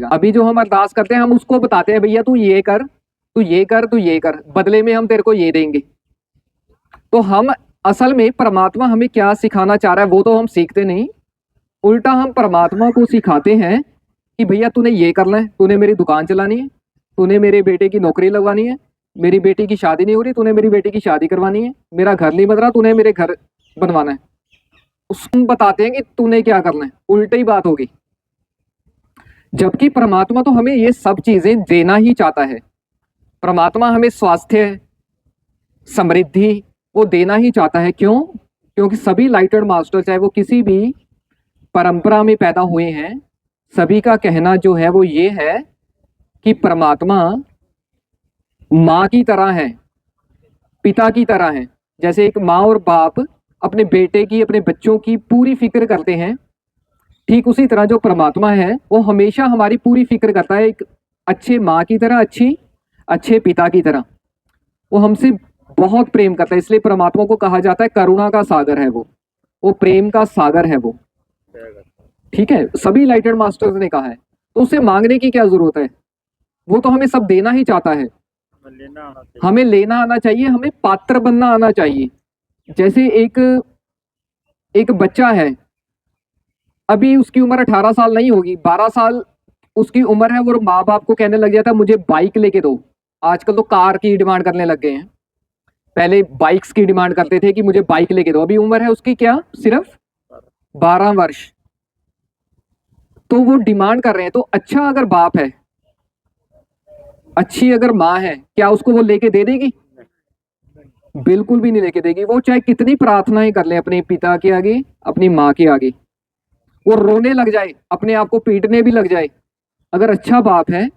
अभी जो हम अरदास करते हैं हम उसको बताते हैं भैया तू ये कर, तू ये कर, तू ये कर, बदले में हम तेरे को ये देंगे। तो हम असल में परमात्मा हमें क्या सिखाना चाह रहा है वो तो हम सीखते नहीं, उल्टा हम परमात्मा को सिखाते हैं कि भैया तूने ये करना है, तूने मेरी दुकान चलानी है, तूने मेरे बेटे की नौकरी लगवानी है, मेरी बेटी की शादी नहीं हो रही, तूने मेरी बेटी की शादी करवानी है, मेरा घर नहीं बन रहा, तूने मेरे घर बनवाना है। उसको बताते हैं कि तूने क्या करना है, उल्टी ही बात होगी। जबकि परमात्मा तो हमें ये सब चीजें देना ही चाहता है। परमात्मा हमें स्वास्थ्य, समृद्धि वो देना ही चाहता है। क्यों? क्योंकि सभी लाइटेड मास्टर चाहे वो किसी भी परंपरा में पैदा हुए हैं, सभी का कहना जो है वो ये है कि परमात्मा माँ की तरह है, पिता की तरह है। जैसे एक माँ और बाप अपने बेटे की, अपने बच्चों की पूरी फिक्र करते हैं, ठीक उसी तरह जो परमात्मा है वो हमेशा हमारी पूरी फिक्र करता है, एक अच्छे माँ की तरह, अच्छे पिता की तरह। वो हमसे बहुत प्रेम करता है, इसलिए परमात्मा को कहा जाता है करुणा का सागर है वो प्रेम का सागर है वो। ठीक है, सभी लाइटेड मास्टर्स ने कहा है। तो उसे मांगने की क्या जरूरत है, वो तो हमें सब देना ही चाहता है। हमें लेना आना चाहिए, हमें पात्र बनना आना चाहिए। जैसे एक बच्चा है, अभी उसकी उम्र 18 साल नहीं होगी, 12 साल उसकी उम्र है, वो माँ बाप को कहने लग जाता है मुझे बाइक लेके दो। आजकल तो कार की डिमांड करने लग गए हैं, पहले बाइक्स की डिमांड करते थे कि मुझे बाइक लेके दो। अभी उम्र है उसकी क्या, सिर्फ 12 वर्ष, तो वो डिमांड कर रहे हैं। तो अच्छा अगर बाप है, अच्छी अगर माँ है, क्या उसको वो लेके दे देगी? बिल्कुल भी नहीं लेके देगी। वो चाहे कितनी प्रार्थनाएं कर ले अपने पिता के आगे, अपनी माँ के आगे, वो रोने लग जाए, अपने आप को पीटने भी लग जाए, अगर अच्छा बाप है,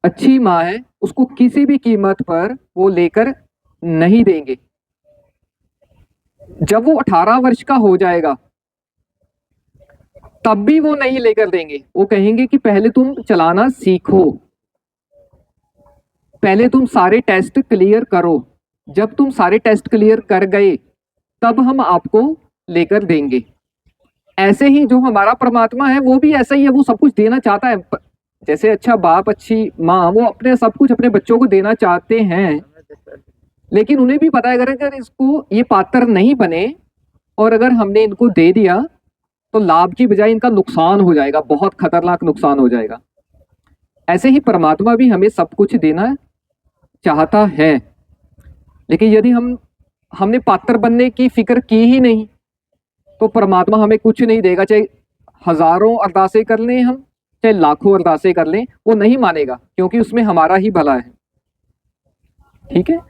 अच्छी माँ है, उसको किसी भी कीमत पर वो लेकर नहीं देंगे। जब वो 18 वर्ष का हो जाएगा तब भी वो नहीं लेकर देंगे। वो कहेंगे कि पहले तुम चलाना सीखो, पहले तुम सारे टेस्ट क्लियर करो, जब तुम सारे टेस्ट क्लियर कर गए तब हम आपको लेकर देंगे। ऐसे ही जो हमारा परमात्मा है वो भी ऐसा ही है, वो सब कुछ देना चाहता है। जैसे अच्छा बाप, अच्छी माँ, वो अपने सब कुछ अपने बच्चों को देना चाहते हैं, लेकिन उन्हें भी पता है अगर इसको ये पात्र नहीं बने और अगर हमने इनको दे दिया तो लाभ की बजाय इनका नुकसान हो जाएगा, बहुत खतरनाक नुकसान हो जाएगा। ऐसे ही परमात्मा भी हमें सब कुछ देना चाहता है, लेकिन यदि हमने पात्र बनने की फिक्र की ही नहीं तो परमात्मा हमें कुछ नहीं देगा। चाहे हजारों अरदासें कर लें हम, चाहे लाखों अरदासें कर लें, वो नहीं मानेगा, क्योंकि उसमें हमारा ही भला है। ठीक है।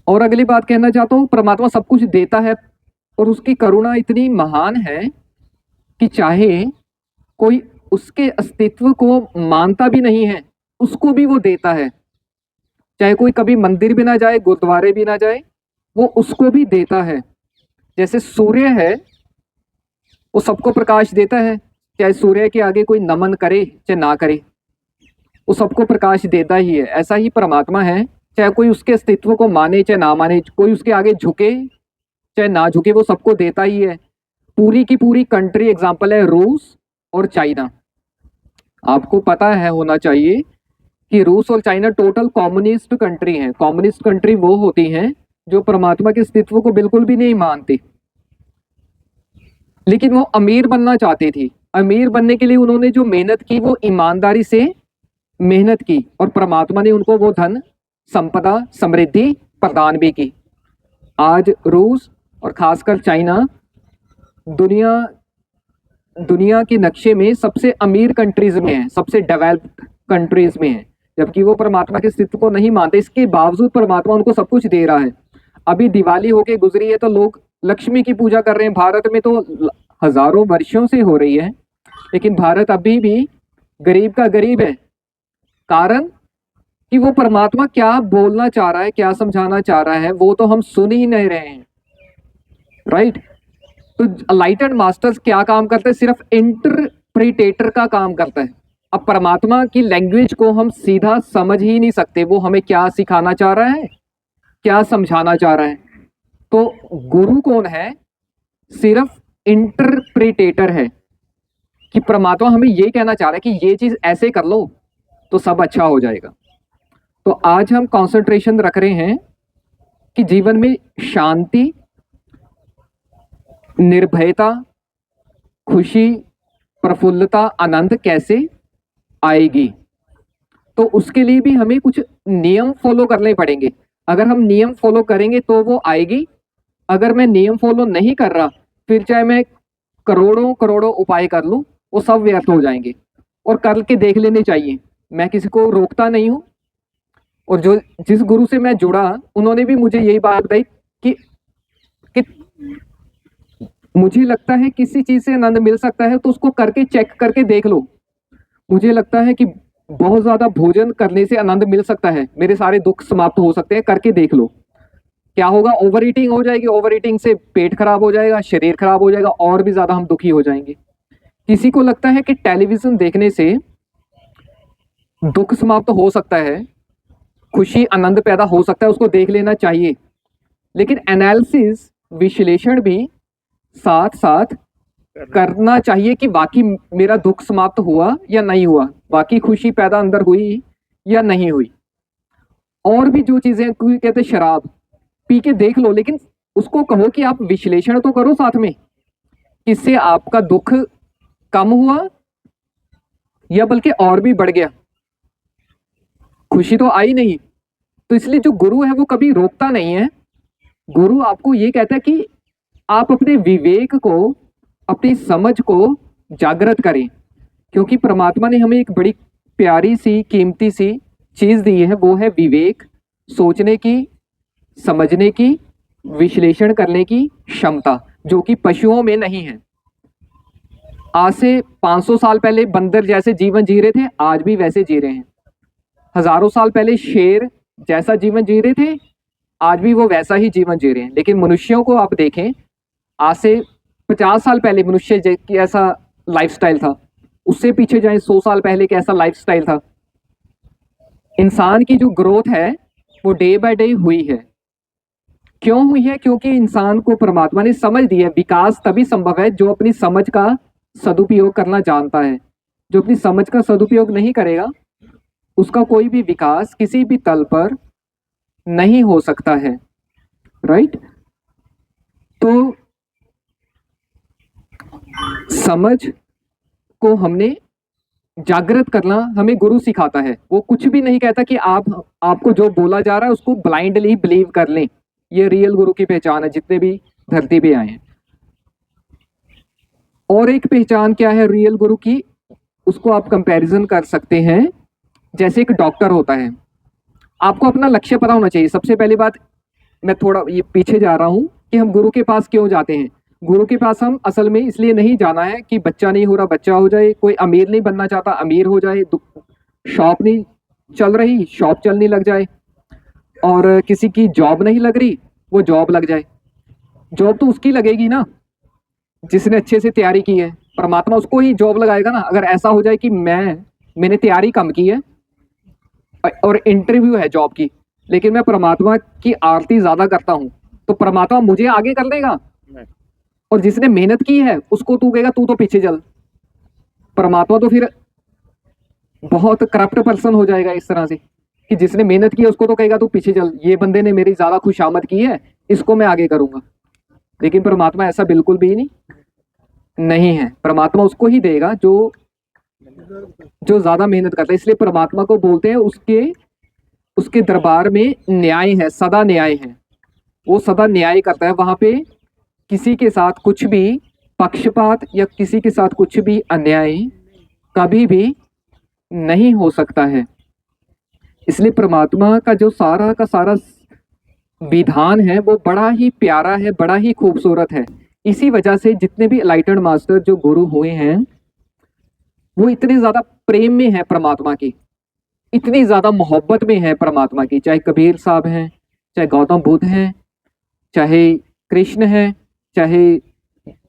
और अगली बात कहना चाहता हूँ, परमात्मा सब कुछ देता है और उसकी करुणा इतनी महान है कि चाहे कोई उसके अस्तित्व को मानता भी नहीं है, उसको भी वो देता है। चाहे कोई कभी मंदिर भी ना जाए, गुरुद्वारे भी ना जाए, वो उसको भी देता है। जैसे सूर्य है, वो सबको प्रकाश देता है, चाहे सूर्य के आगे कोई नमन करे चाहे ना करे, वो सबको प्रकाश देता ही है। ऐसा ही परमात्मा है, चाहे कोई उसके अस्तित्व को माने चाहे ना माने, कोई उसके आगे झुके चाहे ना झुके, वो सबको देता ही है। पूरी की पूरी कंट्री एग्जाम्पल है रूस और चाइना। आपको पता है, होना चाहिए कि रूस और चाइना टोटल कम्युनिस्ट कंट्री हैं। कम्युनिस्ट कंट्री वो होती हैं जो परमात्मा के अस्तित्व को बिल्कुल भी नहीं मानती, लेकिन वो अमीर बनना चाहती थी। अमीर बनने के लिए उन्होंने जो मेहनत की वो ईमानदारी से मेहनत की, और परमात्मा ने उनको वो धन, संपदा, समृद्धि प्रदान भी की। आज रूस और खासकर चाइना दुनिया के नक्शे में सबसे अमीर कंट्रीज में है, सबसे डेवलप्ड कंट्रीज में है, जबकि वो परमात्मा के अस्तित्व को नहीं मानते। इसके बावजूद परमात्मा उनको सब कुछ दे रहा है। अभी दिवाली होके गुजरी है तो लोग लक्ष्मी की पूजा कर रहे हैं। भारत में तो हजारों वर्षों से हो रही है, लेकिन भारत अभी भी गरीब का गरीब है। कारण कि वो परमात्मा क्या बोलना चाह रहा है, क्या समझाना चाह रहा है, वो तो हम सुन ही नहीं रहे हैं। राइट। तो लाइटेड मास्टर्स क्या काम करते हैं? सिर्फ इंटरप्रिटेटर का काम करता है। अब परमात्मा की लैंग्वेज को हम सीधा समझ ही नहीं सकते, वो हमें क्या सिखाना चाह रहा है, क्या समझाना चाह रहा है। तो गुरु कौन है? सिर्फ इंटरप्रिटेटर है। कि परमात्मा हमें ये कहना चाह रहा है कि ये चीज ऐसे कर लो तो सब अच्छा हो जाएगा। तो आज हम कंसंट्रेशन रख रहे हैं कि जीवन में शांति, निर्भयता, खुशी, प्रफुल्लता, आनंद कैसे आएगी। तो उसके लिए भी हमें कुछ नियम फॉलो करने पड़ेंगे। अगर हम नियम फॉलो करेंगे तो वो आएगी। अगर मैं नियम फॉलो नहीं कर रहा, फिर चाहे मैं करोड़ों करोड़ों उपाय कर लूं, वो सब व्यर्थ हो जाएंगे। और करके देख लेने चाहिए, मैं किसी को रोकता नहीं हूं। और जो जिस गुरु से मैं जुड़ा, उन्होंने भी मुझे यही बात बताई कि मुझे लगता है किसी चीज से आनंद मिल सकता है तो उसको करके चेक करके देख लो। मुझे लगता है कि बहुत ज्यादा भोजन करने से आनंद मिल सकता है, मेरे सारे दुख समाप्त हो सकते हैं, करके देख लो। क्या होगा? ओवर ईटिंग हो जाएगी, ओवर ईटिंग से पेट खराब हो जाएगा, शरीर खराब हो जाएगा, और भी ज्यादा हम दुखी हो जाएंगे। किसी को लगता है कि टेलीविजन देखने से दुख समाप्त हो सकता है, खुशी आनंद पैदा हो सकता है, उसको देख लेना चाहिए। लेकिन एनालिसिस, विश्लेषण भी साथ साथ करना चाहिए कि बाकी मेरा दुख समाप्त हुआ या नहीं हुआ, बाकी खुशी पैदा अंदर हुई या नहीं हुई। और भी जो चीजें, कोई कहते शराब पी के देख लो, लेकिन उसको कहो कि आप विश्लेषण तो करो साथ में, इससे आपका दुख कम हुआ या बल्कि और भी बढ़ गया, खुशी तो आई नहीं। तो इसलिए जो गुरु है वो कभी रोकता नहीं है। गुरु आपको ये कहता है कि आप अपने विवेक को, अपनी समझ को जागृत करें, क्योंकि परमात्मा ने हमें एक बड़ी प्यारी सी कीमती सी चीज दी है, वो है विवेक, सोचने की, समझने की, विश्लेषण करने की क्षमता, जो कि पशुओं में नहीं है। आज से 500 साल पहले बंदर जैसे जीवन जी रहे थे, आज भी वैसे जी रहे हैं। हजारों साल पहले शेर जैसा जीवन जी रहे थे, आज भी वो वैसा ही जीवन जी रहे हैं। लेकिन मनुष्यों को आप देखें, आज से 50 साल पहले मनुष्य कैसा लाइफस्टाइल था, उससे पीछे जाए 100 साल पहले कैसा लाइफस्टाइल था। इंसान की जो ग्रोथ है वो डे बाय डे हुई है। क्यों हुई है? क्योंकि इंसान को परमात्मा ने समझ दी है। विकास तभी संभव है जो अपनी समझ का सदुपयोग करना जानता है। जो अपनी समझ का सदुपयोग नहीं करेगा, उसका कोई भी विकास किसी भी तल पर नहीं हो सकता है। राइट? तो समझ को हमने जागृत करना हमें गुरु सिखाता है। वो कुछ भी नहीं कहता कि आपको जो बोला जा रहा है उसको ब्लाइंडली बिलीव कर लें। ये रियल गुरु की पहचान है, जितने भी धरती पे आए हैं। और एक पहचान क्या है रियल गुरु की, उसको आप कंपैरिजन कर सकते हैं। जैसे एक डॉक्टर होता है, आपको अपना लक्ष्य पता होना चाहिए। सबसे पहली बात, मैं थोड़ा ये पीछे जा रहा हूं कि हम गुरु के पास क्यों जाते हैं। गुरु के पास हम असल में इसलिए नहीं जाना है कि बच्चा नहीं हो रहा बच्चा हो जाए, कोई अमीर नहीं बनना चाहता अमीर हो जाए, शॉप नहीं चल रही शॉप चलने लग जाए, और किसी की जॉब नहीं लग रही वो जॉब लग जाए। जॉब तो उसकी लगेगी ना जिसने अच्छे से तैयारी की है, परमात्मा उसको ही जॉब लगाएगा ना। अगर ऐसा हो जाए कि मैंने तैयारी कम की है और इंटरव्यू है जॉब की, लेकिन मैं परमात्मा की आरती ज्यादा करता हूं, तो परमात्मा मुझे आगे कर देगा? और जिसने मेहनत की है उसको तू कहेगा तू तो पीछे चल। परमात्मा तो फिर बहुत करप्ट पर्सन हो जाएगा इस तरह से कि जिसने मेहनत की है उसको तो कहेगा तू पीछे चल, ये बंदे ने मेरी ज्यादा खुशामद की है, इसको मैं आगे करूंगा। लेकिन परमात्मा ऐसा बिल्कुल भी नहीं है। परमात्मा उसको ही देगा जो ज्यादा मेहनत करता है। इसलिए परमात्मा को बोलते हैं उसके दरबार में न्याय है, सदा न्याय है। वो सदा न्याय करता है। वहां पे किसी के साथ कुछ भी पक्षपात या किसी के साथ कुछ भी अन्याय कभी भी नहीं हो सकता है। इसलिए परमात्मा का जो सारा का सारा विधान है वो बड़ा ही प्यारा है, बड़ा ही खूबसूरत है। इसी वजह से जितने भी एनलाइटेंड मास्टर जो गुरु हुए हैं वो इतने ज्यादा प्रेम में है परमात्मा की, इतनी ज्यादा मोहब्बत में है परमात्मा की। चाहे कबीर साहब हैं, चाहे गौतम बुद्ध हैं, चाहे कृष्ण हैं, चाहे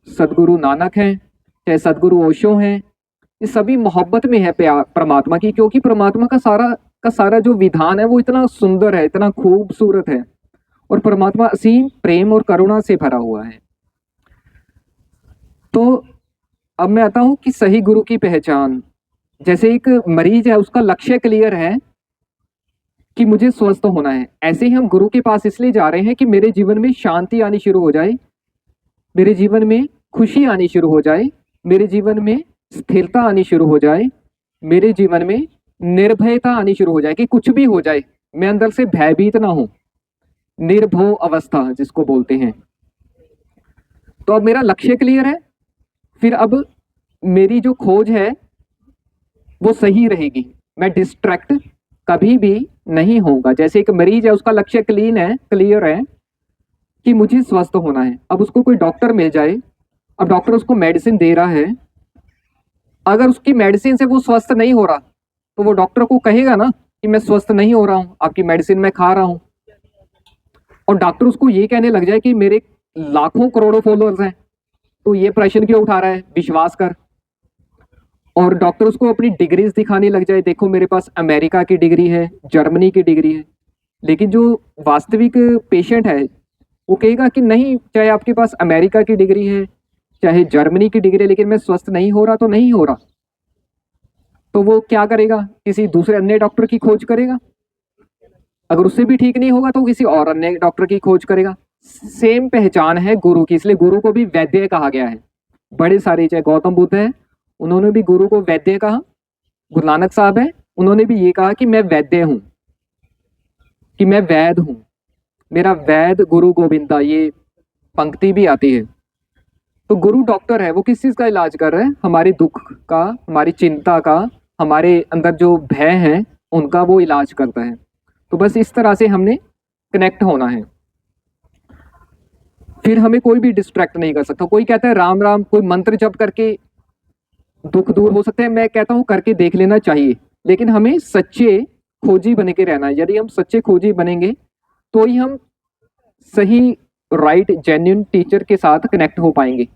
सदगुरु नानक हैं, चाहे सदगुरु ओशो हैं, ये सभी मोहब्बत में है प्यार परमात्मा की। क्योंकि परमात्मा का सारा जो विधान है वो इतना सुंदर है, इतना खूबसूरत है, और परमात्मा असीम प्रेम और करुणा से भरा हुआ है। तो अब मैं आता हूं कि सही गुरु की पहचान। जैसे एक मरीज है, उसका लक्ष्य क्लियर है कि मुझे स्वस्थ होना है, ऐसे ही हम गुरु के पास इसलिए जा रहे हैं कि मेरे जीवन में शांति आनी शुरू हो जाए, मेरे जीवन में खुशी आनी शुरू हो जाए, मेरे जीवन में स्थिरता आनी शुरू हो जाए, मेरे जीवन में निर्भयता आनी शुरू हो जाए कि कुछ भी हो जाए मैं अंदर से भयभीत ना हूं, निर्भय अवस्था जिसको बोलते हैं। तो अब मेरा लक्ष्य क्लियर है, फिर अब मेरी जो खोज है वो सही रहेगी, मैं डिस्ट्रैक्ट कभी भी नहीं होगा। जैसे एक मरीज है, उसका लक्ष्य क्लियर है कि मुझे स्वस्थ होना है। अब उसको कोई डॉक्टर मिल जाए, अब डॉक्टर उसको मेडिसिन दे रहा है, अगर उसकी मेडिसिन से वो स्वस्थ नहीं हो रहा तो वो डॉक्टर को कहेगा ना कि मैं स्वस्थ नहीं हो रहा हूं, आपकी मेडिसिन मैं खा रहा हूं। और डॉक्टर उसको ये कहने लग जाए कि मेरे लाखों करोड़ों फॉलोअर्स हैं, तो ये प्रश्न क्यों उठा रहा है, विश्वास कर। और डॉक्टर उसको अपनी डिग्रीज दिखाने लग जाए, देखो मेरे पास अमेरिका की डिग्री है, जर्मनी की डिग्री है। लेकिन जो वास्तविक पेशेंट है वो कहेगा कि नहीं, चाहे आपके पास अमेरिका की डिग्री है, चाहे जर्मनी की डिग्री है, लेकिन मैं स्वस्थ नहीं हो रहा तो नहीं हो रहा। तो वो क्या करेगा, किसी दूसरे अन्य डॉक्टर की खोज करेगा, अगर उससे भी ठीक नहीं होगा तो किसी और अन्य डॉक्टर की खोज करेगा। सेम पहचान है गुरु की, इसलिए गुरु को भी वैद्य कहा गया है। बड़े सारे, चाहे गौतम बुद्ध है, उन्होंने भी गुरु को वैद्य कहा, गुरु नानक साहब है, उन्होंने भी ये कहा कि मैं वैद्य हूं, कि मैं वैद हूं, मेरा वैद गुरु गोविंदा, ये पंक्ति भी आती है। तो गुरु डॉक्टर है, वो किस चीज का इलाज कर रहा है, हमारे दुख का, हमारी चिंता का, हमारे अंदर जो भय है उनका वो इलाज करता है। तो बस इस तरह से हमने कनेक्ट होना है, फिर हमें कोई भी डिस्ट्रैक्ट नहीं कर सकता। कोई कहता है राम राम, कोई मंत्र जप करके दुख दूर हो सकते हैं, मैं कहता हूं करके देख लेना चाहिए, लेकिन हमें सच्चे खोजी बन के रहना है। यदि हम सच्चे खोजी बनेंगे तो ही हम सही, राइट, जेन्युइन टीचर के साथ कनेक्ट हो पाएंगे।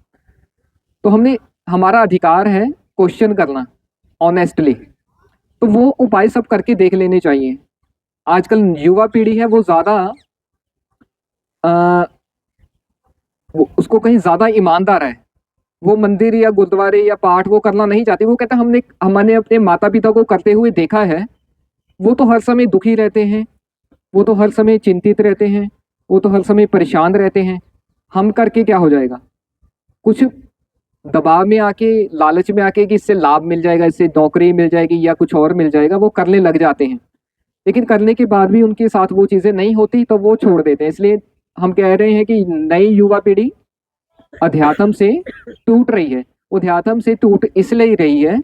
तो हमने, हमारा अधिकार है क्वेश्चन करना ऑनेस्टली, तो वो उपाय सब करके देख लेने चाहिए। आजकल युवा पीढ़ी है वो ज्यादा उसको कहीं ज्यादा ईमानदार है, वो मंदिर या गुरुद्वारे या पाठ वो करना नहीं चाहती। वो कहता हमने अपने माता पिता को करते हुए देखा है, वो तो हर समय दुखी रहते हैं, वो तो हर समय चिंतित रहते हैं, वो तो हर समय परेशान रहते हैं, हम करके क्या हो जाएगा। कुछ दबाव में आके, लालच में आके कि इससे लाभ मिल जाएगा, इससे नौकरी मिल जाएगी या कुछ और मिल जाएगा, वो करने लग जाते हैं। लेकिन करने के बाद भी उनके साथ वो चीजें नहीं होती तो वो छोड़ देते हैं। इसलिए हम कह रहे हैं कि नई युवा पीढ़ी अध्यात्म से टूट रही है। अध्यात्म से टूट इसलिए रही है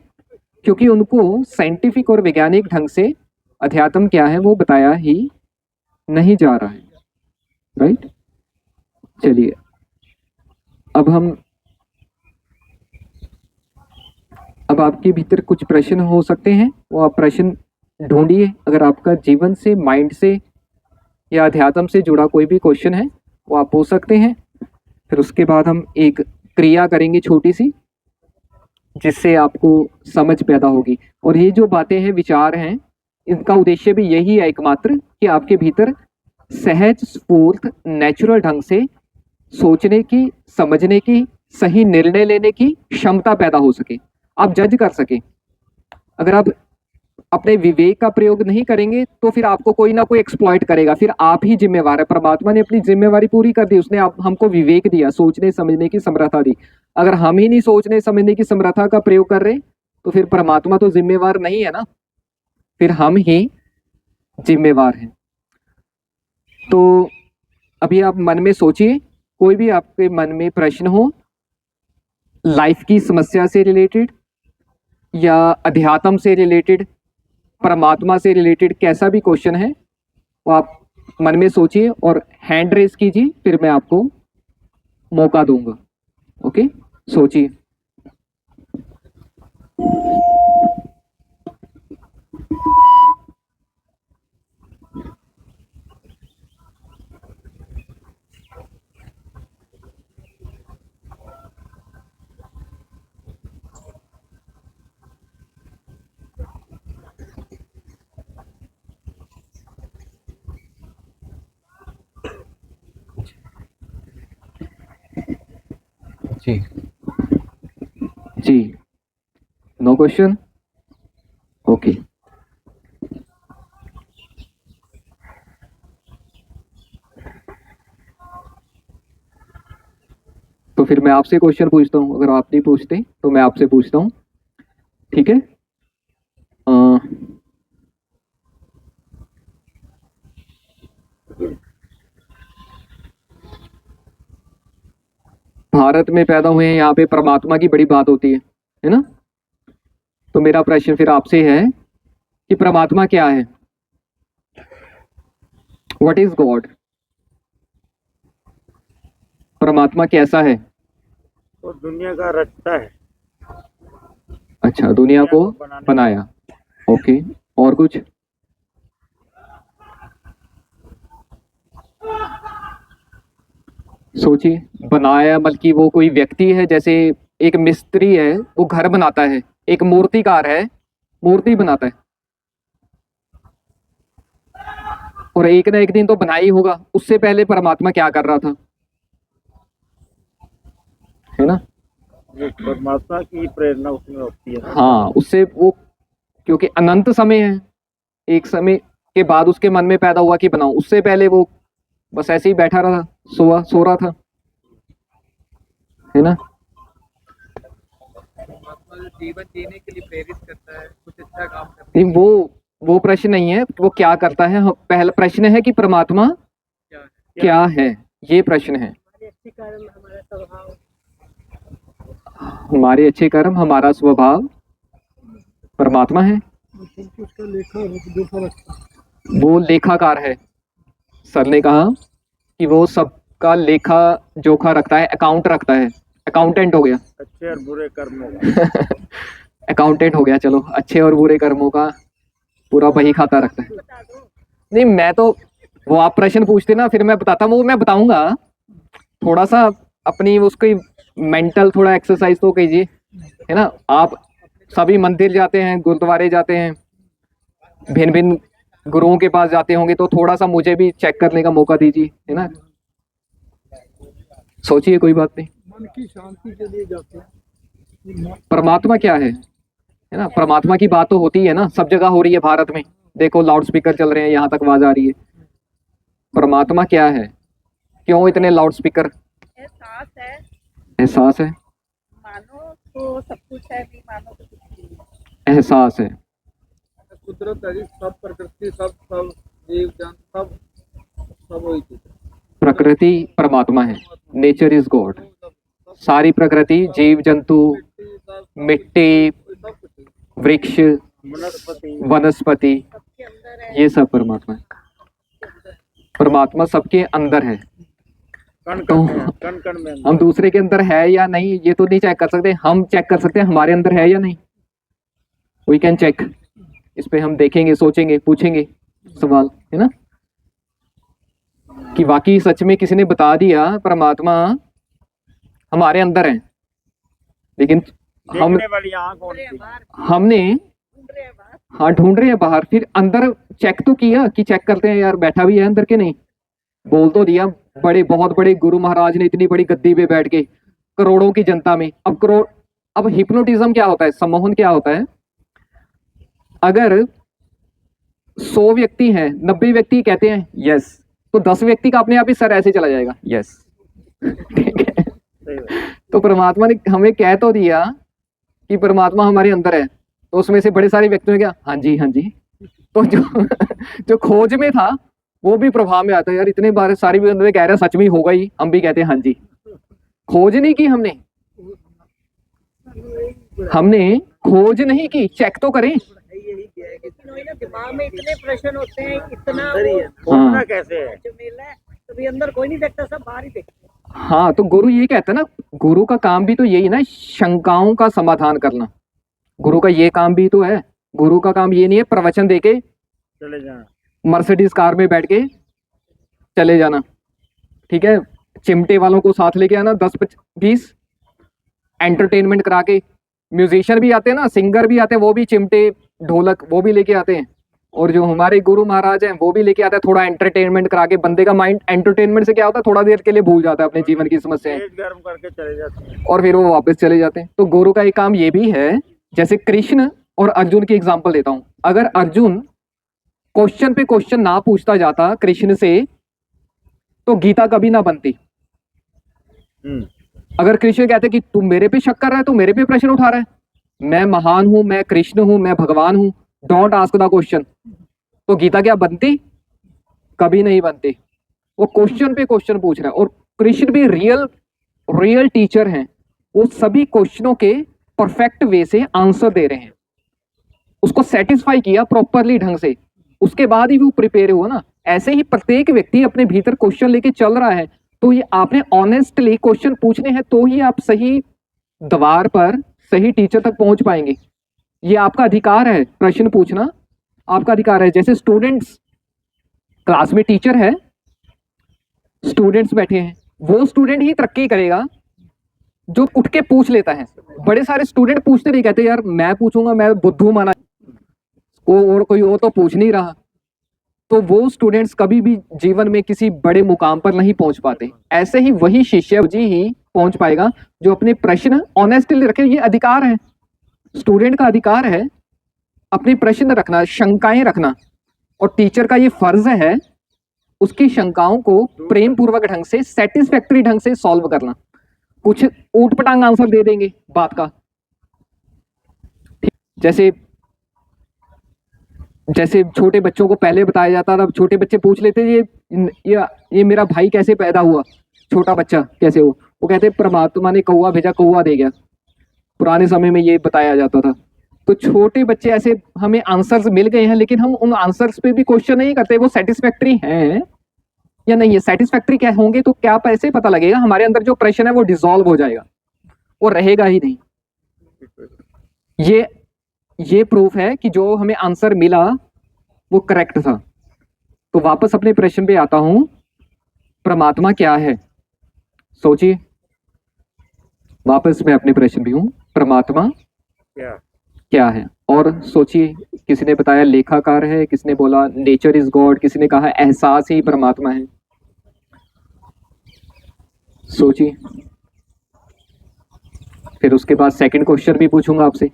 क्योंकि उनको साइंटिफिक और वैज्ञानिक ढंग से अध्यात्म क्या है वो बताया ही नहीं जा रहा है। राइट, चलिए अब आपके भीतर कुछ प्रश्न हो सकते हैं, वो आप प्रश्न ढूंढिए। अगर आपका जीवन से, माइंड से या अध्यात्म से जुड़ा कोई भी क्वेश्चन है वो आप पूछ सकते हैं। फिर उसके बाद हम एक क्रिया करेंगे छोटी सी, जिससे आपको समझ पैदा होगी। और ये जो बातें हैं, विचार हैं, इनका उद्देश्य भी यही है एकमात्र कि आपके भीतर सहज, स्फूर्त, नेचुरल ढंग से सोचने की, समझने की, सही निर्णय लेने की क्षमता पैदा हो सके, आप जज कर सके। अगर आप अपने विवेक का प्रयोग नहीं करेंगे तो फिर आपको कोई ना कोई एक्सप्लॉइट करेगा, फिर आप ही जिम्मेवार है। परमात्मा ने अपनी जिम्मेवारी पूरी कर दी, उसने हमको विवेक दिया, सोचने समझने की समर्था दी। अगर हम ही नहीं सोचने समझने की समर्था का प्रयोग कर रहे तो फिर परमात्मा तो जिम्मेवार नहीं है ना, फिर हम ही जिम्मेवार हैं। तो अभी आप मन में सोचिए, कोई भी आपके मन में प्रश्न हो, लाइफ की समस्या से रिलेटेड या अध्यात्म से रिलेटेड, परमात्मा से रिलेटेड, कैसा भी क्वेश्चन है वो आप मन में सोचिए और हैंड रेस कीजिए, फिर मैं आपको मौका दूंगा। ओके, सोचिए। जी, जी, नो क्वेश्चन। ओके, तो फिर मैं आपसे क्वेश्चन पूछता हूँ, अगर आप नहीं पूछते तो मैं आपसे पूछता हूँ, ठीक है। अ, भारत में पैदा हुए हैं, यहाँ पे परमात्मा की बड़ी बात होती है ना। तो मेरा प्रश्न फिर आपसे है कि परमात्मा क्या है? What is God? परमात्मा कैसा है? तो दुनिया का रचता है, अच्छा, दुनिया को बनाया। ओके, और कुछ? सोचिए, बनाया बल्कि वो कोई व्यक्ति है, जैसे एक मिस्त्री है वो घर बनाता है, एक मूर्तिकार है मूर्ति बनाता है, और एक ना एक दिन तो बना ही होगा। उससे पहले परमात्मा क्या कर रहा था, है ना? वो परमात्मा की प्रेरणा उसमें होती है। हाँ, उससे वो, क्योंकि अनंत समय है, एक समय के बाद उसके मन में पैदा हुआ कि बनाऊं, उससे पहले वो बस ऐसे ही बैठा रहा, सो रहा था, है ना। जीवन जीने के लिए प्रेरित करता है, कुछ अच्छा काम करता नहीं, वो प्रश्न नहीं है वो क्या करता है, पहला प्रश्न है कि परमात्मा है। क्या है, ये प्रश्न है। हमारे अच्छे कर्म हमारा स्वभाव परमात्मा है, वो लेखाकार है। सर ने कहा कि वो सबका लेखा जोखा रखता है, अकाउंट रखता है, अकाउंटेंट हो गया। अच्छे और बुरे कर्मों का अकाउंटेंट हो गया, चलो, अच्छे और बुरे कर्मों का पूरा बही खाता रखता है। नहीं, मैं तो, वो आप प्रश्न पूछते ना फिर मैं बताता हूँ, वो मैं बताऊंगा। थोड़ा सा अपनी उसकी मेंटल थोड़ा एक्सरसाइज तो कीजिए, है ना। आप सभी मंदिर जाते हैं, गुरुद्वारे जाते हैं, भिन्न भिन्न गुरुओं के पास जाते होंगे, तो थोड़ा सा मुझे भी चेक करने का मौका दीजिए, है ना। सोचिए, कोई बात नहीं। मन की शांति के लिए जाते हैं। परमात्मा क्या है ना। परमात्मा की बात तो होती है ना, सब जगह हो रही है भारत में, देखो लाउड स्पीकर चल रहे हैं, यहाँ तक आवाज आ रही है। परमात्मा क्या है, क्यों इतने लाउड स्पीकर? एहसास है, एहसास है, मानो तो सब कुछ है, नहीं मानो तो कुछ नहीं है। एहसास है। कुदरत है, सब प्रकृति, सब जीव जंतु, सब वही चीज है। प्रकृति परमात्मा है, नेचर इज गॉड। सारी प्रकृति, जीव जंतु, मिट्टी, सब कुछ वृक्ष, वनस्पति वनस्पति, सबके अंदर है। ये सब परमात्मा है। परमात्मा सबके अंदर है। कण तो कण में, कण कण में हम दूसरे के अंदर है या नहीं ये तो नहीं चेक कर सकते, हम चेक कर सकते हैं हमारे अंदर है या नहीं। वी कैन चेक, इस पे हम देखेंगे, सोचेंगे, पूछेंगे सवाल, है ना, कि वाकई सच में किसी ने बता दिया परमात्मा हमारे अंदर है, लेकिन हम देखने वाली आंख होनी चाहिए। हमने ढूंढ रहे हैं बाहर। हाँ ढूंढ रहे हैं बाहर, फिर अंदर चेक तो किया कि चेक करते हैं यार बैठा भी है अंदर के नहीं। बोल तो दिया, बड़े बहुत बड़े गुरु महाराज ने इतनी बड़ी गद्दी पे बैठ के करोड़ों की जनता में। अब हिप्नोटिज्म क्या होता है, सम्मोहन क्या होता है? अगर 100 व्यक्ति हैं, 90 व्यक्ति कहते हैं यस, तो 10 व्यक्ति का अपने आप ही सर ऐसे चला जाएगा यस। ठीक है, सही बात। तो परमात्मा ने हमें कह तो दिया कि परमात्मा हमारे अंदर है, तो उसमें से बड़े सारे व्यक्तियों ने क्या हाँ जी हाँ जी। तो जो खोज में था वो भी प्रभाव में आता है, यार इतने बार सारी बंदे कह रहे हैं सच में होगा ही, हम भी कहते हैं हाँ जी। खोज नहीं की हमने खोज नहीं की, चेक तो करें। लेकिन वही ना, दिमाग में इतने प्रश्न होते हैं, इतना अंदर ही है, वो खोजना कैसे है? झमेला है, तभी अंदर कोई नहीं देखता, सब बाहर ही देखते हैं। हाँ, तो गुरु ये कहता है ना, गुरु का काम भी तो यही ना, शंकाओं का समाधान करना। गुरु का ये काम भी तो है। गुरु का काम ये नहीं है प्रवचन देके चले जाना, मर्सिडीज कार में बैठ के चले जाना, ठीक है, चिमटे वालों को साथ लेके आना 10-20, एंटरटेनमेंट करा के। म्यूजिशियन भी आते हैं ना, सिंगर भी आते हैं, वो भी चिमटे ढोलक वो भी लेके आते हैं, और जो हमारे गुरु महाराज हैं वो भी लेके आते हैं थोड़ा एंटरटेनमेंट करा के। बंदे का माइंड एंटरटेनमेंट से क्या होता है, थोड़ा देर के लिए भूल जाता है अपने जीवन की समस्याएं पेट गर्म करके चले जाते हैं। और फिर वो वापस चले जाते हैं। तो गुरु का एक काम ये भी है, जैसे कृष्ण और अर्जुन की एग्जांपल देता हूं। अगर अर्जुन क्वेश्चन पे क्वेश्चन ना पूछता जाता कृष्ण से तो गीता कभी ना बनती। अगर कृष्ण कहते कि तू मेरे पे शक कर रहा है, तू मेरे पे प्रश्न उठा रहा है, मैं महान हूं, मैं कृष्ण हूं, मैं भगवान हूं, डोंट आस्क द क्वेश्चन, तो गीता क्या बनती? कभी नहीं बनती। वो क्वेश्चन पे क्वेश्चन पूछ रहा है। और कृष्ण भी रियल टीचर हैं। वो सभी क्वेश्चनों के परफेक्ट वे से आंसर दे रहे हैं। उसको सेटिस्फाई किया प्रॉपरली ढंग से, उसके बाद ही वो प्रिपेयर हुआ ना। ऐसे ही प्रत्येक व्यक्ति अपने भीतर क्वेश्चन लेके चल रहा है। तो ये आपने ऑनेस्टली क्वेश्चन पूछने हैं तो ही आप सही द्वार पर सही टीचर तक पहुंच पाएंगे। ये आपका अधिकार है, प्रश्न पूछना आपका अधिकार है। जैसे स्टूडेंट्स, क्लास में टीचर है, स्टूडेंट्स बैठे हैं, वो स्टूडेंट ही तरक्की करेगा जो उठ के पूछ लेता है। बड़े सारे स्टूडेंट पूछते नहीं, कहते यार मैं पूछूंगा, मैं बुद्धू माना को, और कोई और तो पूछ नहीं रहा। तो वो स्टूडेंट्स कभी भी जीवन में किसी बड़े मुकाम पर नहीं पहुंच पाते। ऐसे ही वही शिष्य जी ही पहुंच पाएगा जो अपने प्रश्न ऑनेस्टली रखे। ये अधिकार है, स्टूडेंट का अधिकार है अपने प्रश्न रखना, शंकाएं रखना। और टीचर का ये फर्ज है उसकी शंकाओं को प्रेम पूर्वक ढंग से, सेटिस्फैक्टरी ढंग से सॉल्व करना। कुछ ऊट पटांग आंसर दे देंगे बात का, जैसे छोटे बच्चों को पहले बताया जाता था। अब छोटे बच्चे पूछ लेते ये मेरा भाई कैसे पैदा हुआ, छोटा बच्चा कैसे हो, वो कहते परमात्मा ने कौवा भेजा, कौवा दे गया। पुराने समय में ये बताया जाता था। तो छोटे बच्चे ऐसे हमें आंसर्स मिल गए हैं, लेकिन हम उन आंसर्स पे भी क्वेश्चन नहीं करते वो सेटिस्फैक्टरी हैं या नहीं है। सेटिस्फैक्टरी क्या होंगे तो क्या पैसे पता लगेगा, हमारे अंदर जो प्रश्न है वो डिसॉल्व हो जाएगा, वो रहेगा ही नहीं। ये प्रूफ है कि जो हमें आंसर मिला वो करेक्ट था। तो वापस अपने प्रश्न पे आता हूं, परमात्मा क्या है? सोचिए, वापस मैं अपने प्रश्न पे हूं, परमात्मा क्या है? और सोचिए, किसी ने बताया लेखाकार है, किसी ने बोला नेचर इज गॉड, किसी ने कहा एहसास ही परमात्मा है। सोचिए। फिर उसके बाद सेकंड क्वेश्चन भी पूछूंगा आपसे।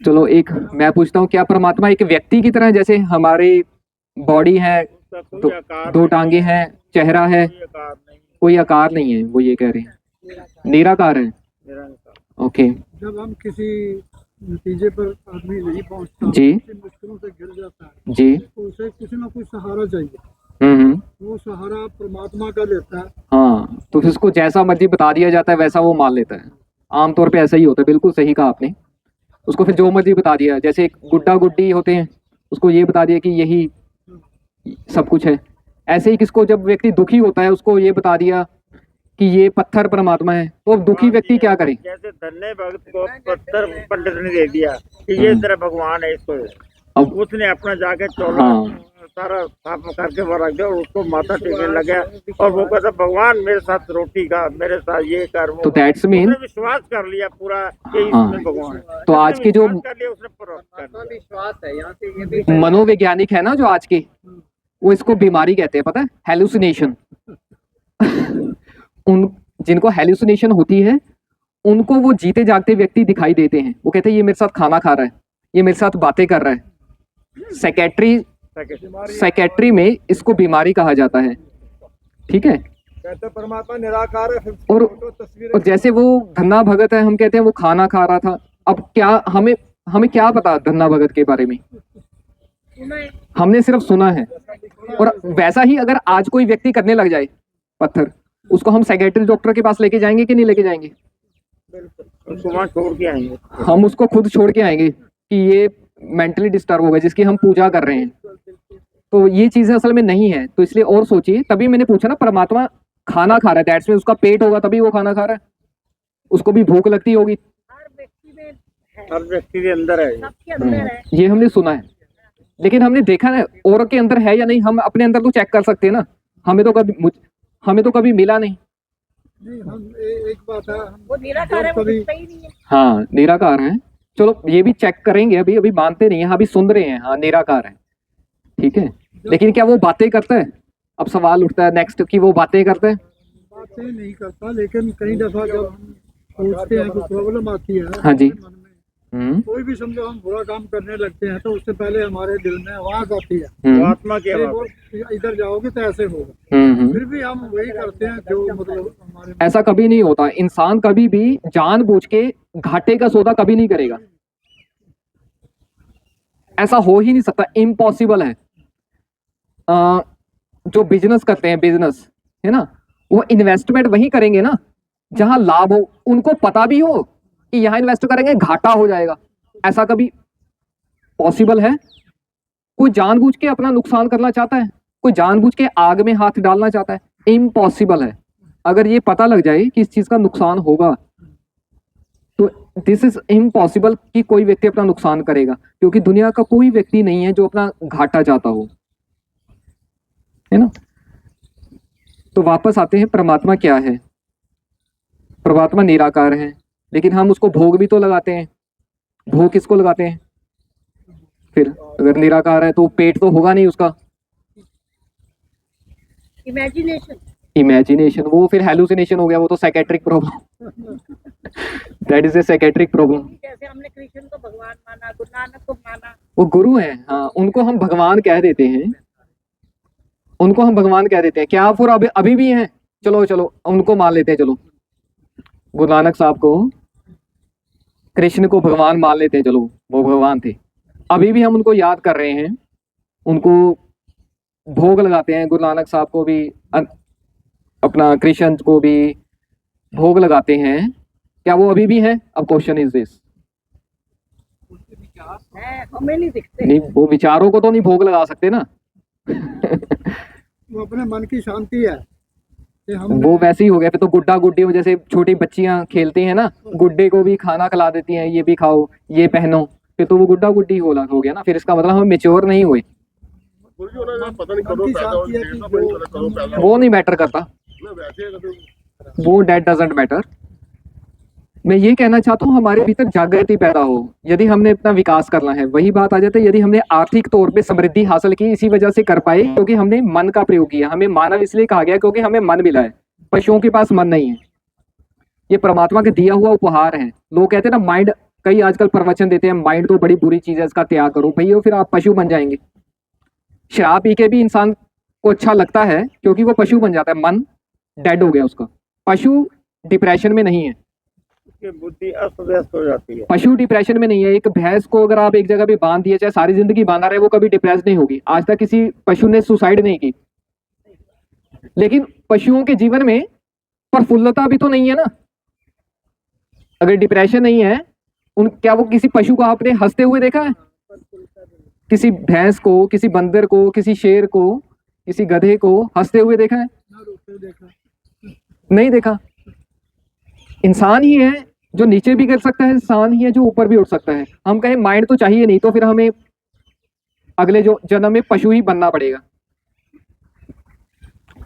चलो एक मैं पूछता हूँ, क्या परमात्मा एक व्यक्ति की तरह है? जैसे हमारी बॉडी है, दो टांगे हैं, चेहरा है, कोई आकार नहीं है, वो ये कह रहे हैं निराकार है। ओके, जब हम किसी नतीजे पर आदमी नहीं पहुंचता जी, मुश्किलों से गिर जाता है जी, तो उसे कुछ ना कुछ सहारा चाहिए। वो सहारा परमात्मा का लेता है। हाँ, तो फिर उसको जैसा मर्जी बता दिया जाता है वैसा वो मान लेता है। आमतौर पे ऐसा ही होता है, बिल्कुल सही कहा आपने। उसको फिर जो मर्जी बता दिया, जैसे गुड्डा गुड्डी होते हैं, उसको ये बता दिया कि यही सब कुछ है। ऐसे ही किसको जब व्यक्ति दुखी होता है उसको ये बता दिया कि ये पत्थर परमात्मा है, तो अब दुखी व्यक्ति क्या करे? जैसे धन्य भक्त को पत्थर पंडित ने दे दिया कि ये तेरा भगवान है, इसको अब उसने अपना जाके चोला सारा साफ करके वो रख दिया और उसको माथा टेकने लगा और वो कहता भगवान मेरे साथ रोटी का, मेरे साथ ये कर, वो तो दैट्स मीन विश्वास कर लिया पूरा कि इसमें भगवान है। तो आज के जो कर लिया उसने विश्वास है, यहाँ से ये मनोवैज्ञानिक है ना जो आज के, वो इसको बीमारी कहते हैं, पता है? हेलुसिनेशन। उन जिनको हेलुसिनेशन होती है उनको वो जीते जागते व्यक्ति दिखाई देते हैं। वो कहते हैं ये मेरे साथ खाना खा रहा है, ये मेरे साथ बातें कर रहा है। साइकेट्री में इसको बीमारी कहा जाता है, ठीक है? कहते परमात्मा निराकार है। और जैसे वो धन्ना भगत है, हम कहते हैं वो खाना खा रहा था। अब क्या हमें क्या पता धन्ना भगत के बारे में? हमने सिर्फ सुना है। और वैसा ही अगर आज कोई व्यक्ति करने लग जाए पत्थर, उसको हम साइकेट्रिस्ट डॉक्टर के पास लेके जाएंगे कि नहीं लेके जाएंगे? उसको छोड़ के आएंगे, हम उसको खुद छोड़ के आएंगे कि ये मेंटली डिस्टर्ब होगा जिसकी हम पूजा कर रहे हैं। तो ये चीजें असल में नहीं है। तो इसलिए और सोचिए, तभी मैंने पूछा ना, परमात्मा खाना खा रहा है, दैट्स मीन उसका पेट होगा तभी वो खाना खा रहा है, उसको भी भूख लगती होगी। हर व्यक्ति के अंदर है, सबके अंदर है। ये हमने सुना है, लेकिन हमने देखा है और के अंदर है या नहीं। हम अपने अंदर तो चेक कर सकते हैं ना, हमें तो कभी मिला नहीं। हम एक बात है, वो निराकार है, वो दिखता ही नहीं है। हाँ, निराकार है। चलो ये भी चेक करेंगे, अभी अभी मानते नहीं है, अभी सुन रहे हैं, हाँ निराकार है, ठीक है, लेकिन क्या वो बातें करता है? अब सवाल उठता है नेक्स्ट कि वो बातें करता है? बातें नहीं करता, लेकिन कई दफा जब हम सोचते हैं कोई प्रॉब्लम आती है हाँ जी। हमारे मन में, कोई भी समझो हम बुरा काम करने लगते हैं तो उससे पहले हमारे दिल में आवाज आती है, वो आत्मा की अरे आवाज वो इधर जाओगे तो ऐसे होगा, हम्म। फिर भी हम वही करते हैं जो मतलब हमारे ऐसा कभी नहीं होता, इंसान कभी भी जानबूझ के घाटे का सौदा कभी नहीं करेगा, ऐसा हो ही नहीं सकता, इम्पॉसिबल है। जो बिजनेस करते हैं, बिजनेस है ना, वो इन्वेस्टमेंट वही करेंगे ना जहां लाभ हो, उनको पता भी हो कि यहां इन्वेस्ट करेंगे घाटा हो जाएगा, ऐसा कभी पॉसिबल है? कोई जानबूझ के अपना नुकसान करना चाहता है? कोई जानबूझ के आग में हाथ डालना चाहता है? इम्पॉसिबल है। अगर ये पता लग जाए कि इस चीज का नुकसान होगा तो दिस इज इम्पॉसिबल कि कोई व्यक्ति अपना नुकसान करेगा, क्योंकि दुनिया का कोई व्यक्ति नहीं है जो अपना घाटा चाहता हो, है ना। तो वापस आते हैं, परमात्मा क्या है? परमात्मा निराकार है, लेकिन हम उसको भोग भी तो लगाते हैं। भोग किसको लगाते हैं? फिर अगर निराकार है तो पेट तो होगा नहीं उसका, इमेजिनेशन। इमेजिनेशन, वो फिर हेलुसिनेशन हो गया, वो तो psychiatric problem that is a psychiatric problem. जैसे हमने कृष्ण को भगवान माना, गुरु नानक को माना, वो गुरु हैं, हाँ, उनको हम भगवान कह देते हैं, उनको हम भगवान कह देते हैं। क्या फिर अभी अभी भी हैं? चलो चलो उनको मान लेते हैं, चलो गुरु नानक साहब को, कृष्ण को भगवान मान लेते हैं, चलो वो भगवान थे, अभी भी हम उनको याद कर रहे हैं, उनको भोग लगाते हैं। गुरु नानक साहब को भी अपना कृष्ण को भी भोग लगाते हैं, क्या वो अभी भी हैं? अब क्वेश्चन इज दिस, है हमें नहीं दिखते। नहीं, वो विचारों को तो नहीं भोग लगा सकते ना वो अपने मन की शांति है कि हम वो वैसे ही हो गया, फिर तो गुड्डा गुड्डी हो, जैसे छोटी बच्चियां खेलती हैं ना, गुड्डे को भी खाना खिला देती हैं, ये भी खाओ, ये पहनो, फिर तो वो गुड्डा गुड्डी हो गया ना, फिर इसका मतलब हम मेच्योर नहीं हुए। मन की शांति है कि जो वो नहीं मैटर करता, वो डेट डजंट मैटर। मैं ये कहना चाहता हूँ हमारे भीतर जागृति पैदा हो, यदि हमने अपना विकास करना है, वही बात आ जाती है, यदि हमने आर्थिक तौर पे समृद्धि हासिल की इसी वजह से कर पाए क्योंकि हमने मन का प्रयोग किया। हमें मानव इसलिए कहा गया क्योंकि हमें मन मिला है, पशुओं के पास मन नहीं है, ये परमात्मा का दिया हुआ उपहार है। लोग कहते हैं ना माइंड, कई आजकल प्रवचन देते हैं माइंड तो बड़ी बुरी चीज है, इसका त्याग करो, भैया फिर आप पशु बन जाएंगे। शराब पी के भी इंसान को अच्छा लगता है क्योंकि वो पशु बन जाता है, मन डेड हो गया उसका। पशु डिप्रेशन में नहीं है, उसकी बुद्धि अस्त व्यस्त हो जाती है। पशु डिप्रेशन में नहीं है। एक भैंस को अगर आप एक जगह पे बांध दिए, चाहे सारी जिंदगी बांधा रहे, वो कभी डिप्रेस नहीं होगी। आज तक किसी पशु ने सुसाइड नहीं की, लेकिन पशुओं के जीवन में प्रफुल्लता भी तो नहीं है ना। अगर डिप्रेशन नहीं है, क्या वो किसी पशु को आपने हंसते हुए देखा है? किसी भैंस को, किसी बंदर को, किसी शेर को, किसी गधे को हंसते हुए देखा है? नहीं देखा। इंसान ही है जो नीचे भी गिर सकता है, इंसान ही है जो ऊपर भी उठ सकता है। हम कहें माइंड तो चाहिए नहीं, तो फिर हमें अगले जो जन्म में पशु ही बनना पड़ेगा।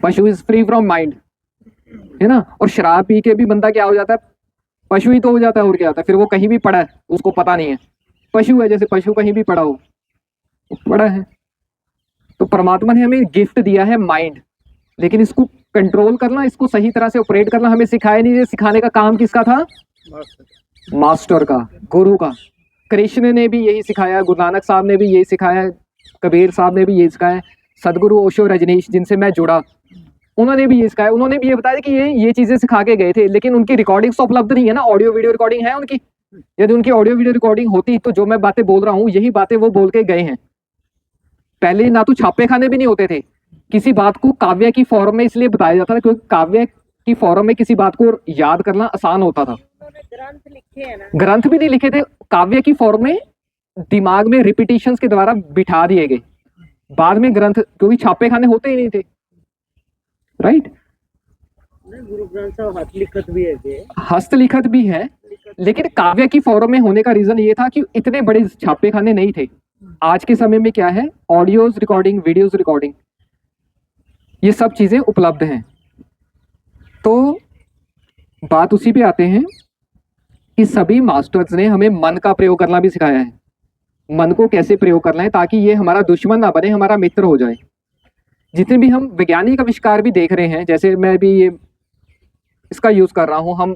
पशु इज फ्री फ्रॉम माइंड, है ना। और शराब पी के भी बंदा क्या हो जाता है? पशु ही तो हो जाता है, और क्या होता है? फिर वो कहीं भी पड़ा है, उसको पता नहीं है, पशु है, जैसे पशु कहीं भी पड़ा हो, पड़ा है। तो परमात्मा ने हमें गिफ्ट दिया है माइंड, लेकिन इसको कंट्रोल करना, इसको सही तरह से ऑपरेट करना हमें सिखाया नहीं। ये सिखाने का काम किसका था? मास्टर का, गुरु का। कृष्ण ने भी यही सिखाया, गुरु नानक साहब ने भी यही सिखाया, कबीर साहब ने भी यही सिखाया, सदगुरु ओशो रजनीश जिनसे मैं जुड़ा, उन्होंने भी ये सिखाया। उन्होंने भी ये बताया कि ये चीजें सिखा के गए थे, लेकिन उनकी रिकॉर्डिंग्स तो उपलब्ध नहीं है ना, ऑडियो वीडियो रिकॉर्डिंग है उनकी। यदि उनकी ऑडियो वीडियो रिकॉर्डिंग होती तो जो मैं बातें बोल रहा हूँ, यही बातें वो बोल के गए हैं। पहले ना तो छापे खाने भी नहीं होते थे, किसी बात को काव्य की फॉर्म में इसलिए बताया जाता था क्योंकि काव्य की फॉर्म में किसी बात को याद करना आसान होता था। उन्होंने ग्रंथ लिखे हैं ना, ग्रंथ भी नहीं लिखे थे, काव्य की फॉर्म में दिमाग में रिपीटिशंस के द्वारा बिठा दिए गए। बाद में ग्रंथ, क्योंकि छापे खाने होते ही नहीं थे, राइट। गुरु ग्रंथ साहब हस्तलिखित भी है, हस्तलिखित भी है, लेकिन काव्य की फॉर्म में होने का रीजन ये था कि इतने बड़े छापे खाने नहीं थे। आज के समय में क्या है, ऑडियोज रिकॉर्डिंग, वीडियोज रिकॉर्डिंग, ये सब चीजें उपलब्ध हैं। तो बात उसी पे आते हैं कि सभी मास्टर्स ने हमें मन का प्रयोग करना भी सिखाया है। मन को कैसे प्रयोग करना है ताकि ये हमारा दुश्मन ना बने, हमारा मित्र हो जाए। जितने भी हम वैज्ञानिक आविष्कार भी देख रहे हैं, जैसे मैं भी ये इसका यूज कर रहा हूँ, हम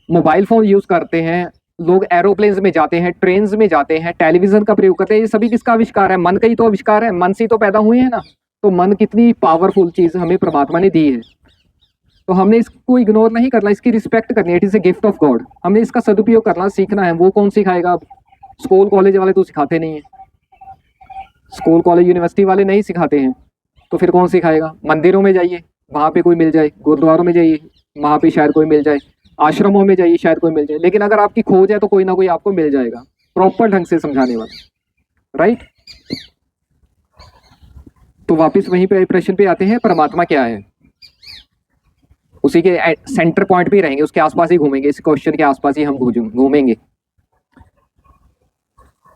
मोबाइल फोन यूज करते हैं, लोग एरोप्लेन्स में जाते हैं, ट्रेन्स में जाते हैं, टेलीविजन का प्रयोग करते हैं, ये सभी किसका आविष्कार है? मन का ही तो आविष्कार है, मन से ही तो पैदा हुए हैं ना। तो मन कितनी पावरफुल चीज हमें परमात्मा ने दी है, तो हमने इसको इग्नोर नहीं करना, इसकी रिस्पेक्ट करनी है। It is a gift of God. हमने इसका सदुपयोग करना सीखना है। वो कौन सिखाएगा? अब स्कूल कॉलेज वाले तो सिखाते नहीं है, स्कूल कॉलेज यूनिवर्सिटी वाले नहीं सिखाते हैं, तो फिर कौन सिखाएगा? मंदिरों में जाइए, वहां पे कोई मिल जाए, गुरुद्वारों में जाइए, वहां पे शायद कोई मिल जाए, आश्रमों में जाइए, शायद कोई मिल जाए। लेकिन अगर आपकी खोज है तो कोई ना कोई आपको मिल जाएगा प्रॉपर ढंग से समझाने वाला, राइट। तो वापस वहीं पे प्रश्न पे आते हैं, परमात्मा क्या है? उसी के सेंटर पॉइंट पे रहेंगे, उसके आसपास ही घूमेंगे, इस क्वेश्चन के आसपास ही हम घूमेंगे।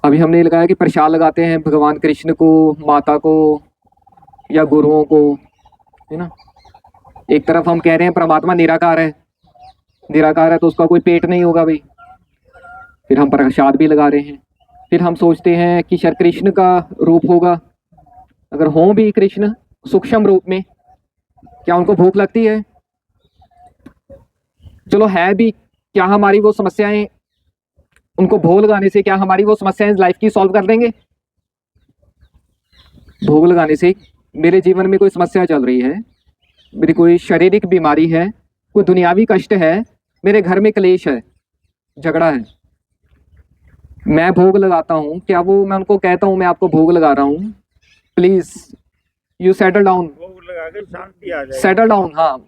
अभी हमने लगाया कि प्रसाद लगाते हैं भगवान कृष्ण को, माता को या गुरुओं को, है ना। एक तरफ हम कह रहे हैं परमात्मा निराकार है, निराकार है तो उसका कोई पेट नहीं होगा भाई, फिर हम प्रसाद भी लगा रहे हैं। फिर हम सोचते हैं कि शायद कृष्ण का रूप होगा, अगर हों भी कृष्ण सूक्ष्म रूप में, क्या उनको भूख लगती है? चलो है भी, क्या हमारी वो समस्याएं, उनको भोग लगाने से क्या हमारी वो समस्याएं लाइफ की सॉल्व कर देंगे? भोग लगाने से मेरे जीवन में कोई समस्या चल रही है, मेरी कोई शारीरिक बीमारी है, कोई दुनियावी कष्ट है, मेरे घर में क्लेश है, झगड़ा है, मैं भोग लगाता हूँ, क्या वो मैं उनको कहता हूँ मैं आपको भोग लगा रहा हूँ, प्लीज यू सेटल डाउन, भोग लगा के शांति आ जाएगी। सेटल डाउन, हाँ,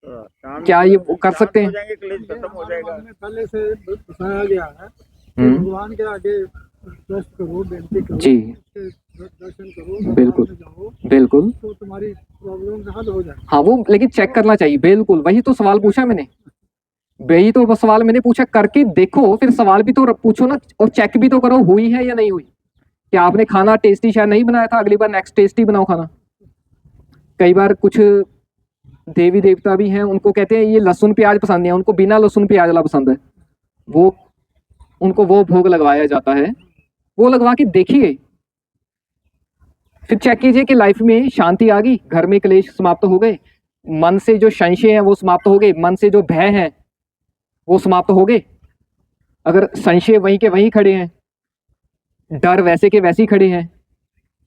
शांति क्या ये वो कर शांत सकते हो हैं? जाएंगे, क्लेश खत्म हो जाएगा। में पहले से बताया गया है कि भगवान के आगे ट्रस्ट करो, बेनती करो, जी, उसके दर्शन करो, बिल्कुल। दरबार में जाओ, बिल्कुल, तो तुम्हारी प्रॉब्लम हल हो जाए। हाँ वो लेकिन चेक करना चाहिए, बिल्कुल वही तो सवाल पूछा मैंने, वही तो वो सवाल मैंने पूछा, करके देखो, फिर सवाल भी तो पूछो ना, और चेक भी तो करो हुई है या नहीं हुई। क्या आपने खाना टेस्टी शायद नहीं बनाया था, अगली बार नेक्स्ट टेस्टी बनाओ खाना। कई बार कुछ देवी देवता भी हैं, उनको कहते हैं ये लहसुन प्याज पसंद नहीं है, उनको बिना लहसुन प्याज वाला पसंद है, वो उनको वो भोग लगवाया जाता है, वो लगवा के देखिए, फिर चेक कीजिए कि लाइफ में शांति आ गई, घर में क्लेश समाप्त हो गए, मन से जो संशय है वो समाप्त हो गए, मन से जो भय है वो समाप्त हो गए। अगर संशय वहीं के वहीं खड़े हैं, डर वैसे के वैसे ही खड़े हैं,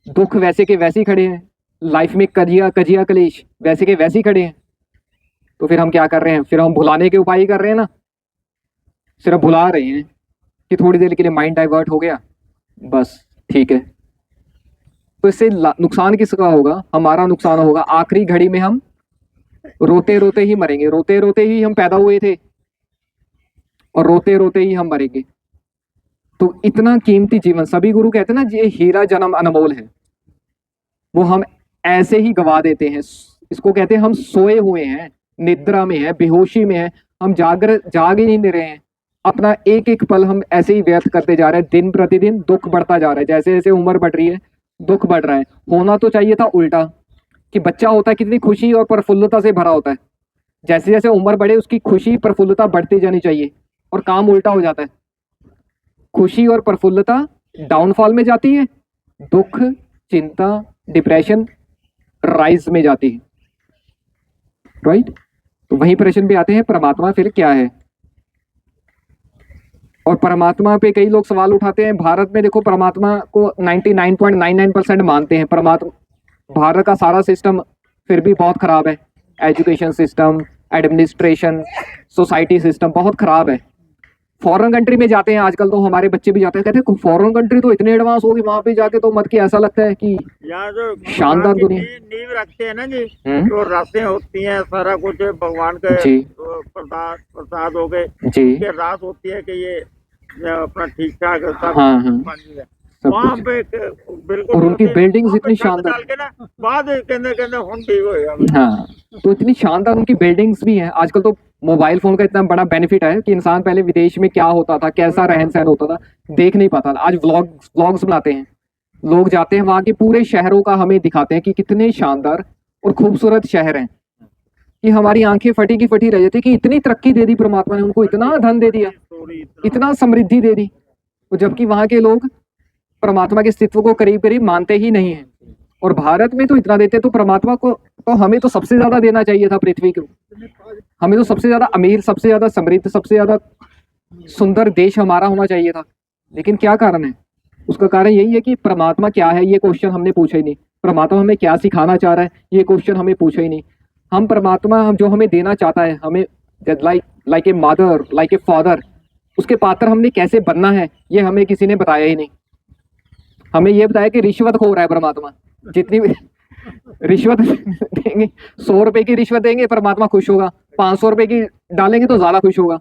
दुख वैसे के वैसे ही खड़े हैं, लाइफ में कजिया कजिया क्लेश वैसे के वैसे ही खड़े हैं, तो फिर हम क्या कर रहे हैं? फिर हम भुलाने के उपाय ही कर रहे हैं ना, सिर्फ भुला रहे हैं कि थोड़ी देर के लिए माइंड डाइवर्ट हो गया, बस ठीक है। तो इससे नुकसान किसका होगा? हमारा नुकसान होगा। आखिरी घड़ी में हम रोते रोते ही मरेंगे, रोते रोते ही हम पैदा हुए थे और रोते रोते ही हम मरेंगे। तो इतना कीमती जीवन, सभी गुरु कहते हैं ना ये हीरा जन्म अनमोल है, वो हम ऐसे ही गवा देते हैं। इसको कहते हैं हम सोए हुए हैं, निद्रा में है, बेहोशी में है, हम जाग ही नहीं रहे हैं, अपना एक एक पल हम ऐसे ही व्यर्थ करते जा रहे हैं। दिन प्रतिदिन दुख बढ़ता जा रहा है, जैसे जैसे उम्र बढ़ रही है दुख बढ़ रहा है। होना तो चाहिए था उल्टा, कि बच्चा होता है कितनी खुशी और प्रफुल्लता से भरा होता है, जैसे जैसे उम्र बढ़े उसकी खुशी प्रफुल्लता बढ़ती जानी चाहिए, और काम उल्टा हो जाता है, खुशी और प्रफुल्लता डाउनफॉल में जाती है, दुख चिंता डिप्रेशन राइज में जाती है, राइट। तो वही प्रश्न पे आते हैं, परमात्मा फिर क्या है? और परमात्मा पे कई लोग सवाल उठाते हैं। भारत में देखो, परमात्मा को 99.99% मानते हैं। परमात्मा भारत का सारा सिस्टम फिर भी बहुत खराब है, education system, administration, society system बहुत खराब है। फॉरेन कंट्री में जाते हैं आजकल, तो हमारे बच्चे भी जाते हैं, कहते हैं फॉरेन कंट्री तो इतने एडवांस होगी, वहां पे जाके तो मत कि ऐसा लगता है कि यहाँ जो शानदार भगवान की दुनिया। नींव रखते हैं ना जी, जो रातें होती हैं, सारा कुछ भगवान के जी। प्रसाद हो गए, जी, ये रात होती है कि ये अपना ठीक ठाक सब हाँ, हाँ। बन गया। सब वहाँ कुछ। पे बिल्कुल और उनकी buildings वहाँ पे इतनी छत शानदार। डाल के ना बाद कहते हुन ठीक होएगा। हाँ, तो इतनी शानदार उनकी बिल्डिंग्स भी हैं। आजकल तो मोबाइल फोन का इतना बड़ा बेनिफिट है कि इंसान पहले विदेश में क्या होता था, कैसा रहन सहन होता था, देख नहीं पाता था। आज व्लॉग्स बनाते हैं, लोग जाते हैं वहाँ के पूरे शहरों का हमें दिखाते हैं कि कितने शानदार और खूबसूरत शहर हैं, कि हमारी आंखें फटी की फटी रह जाती कि इतनी तरक्की दे दी परमात्मा ने, उनको इतना धन दे दिया। पूरी इतना समृद्धि दे दी, तो जबकि वहां के लोग परमात्मा के अस्तित्व को करीब करीब मानते ही नहीं है। और भारत में तो इतना देते, तो परमात्मा को तो हमें तो सबसे ज्यादा देना चाहिए था पृथ्वी को। हमें तो सबसे ज्यादा अमीर, सबसे ज्यादा समृद्ध, सबसे ज्यादा सुंदर देश हमारा होना चाहिए था। लेकिन क्या कारण है? उसका कारण यही है कि परमात्मा क्या है ये क्वेश्चन हमने पूछा ही नहीं। परमात्मा हमें क्या सिखाना चाह रहा है ये क्वेश्चन हमें पूछा ही नहीं। हम परमात्मा जो हमें देना चाहता है, हमें like a mother, like a father, उसके पात्र हमने कैसे बनना है ये हमें किसी ने बताया ही नहीं। हमें ये बताया कि रिश्वत खो रहा है परमात्मा, जितनी भी रिश्वत देंगे, 100 रुपए की रिश्वत देंगे परमात्मा खुश होगा, 500 रुपए की डालेंगे तो ज्यादा खुश होगा।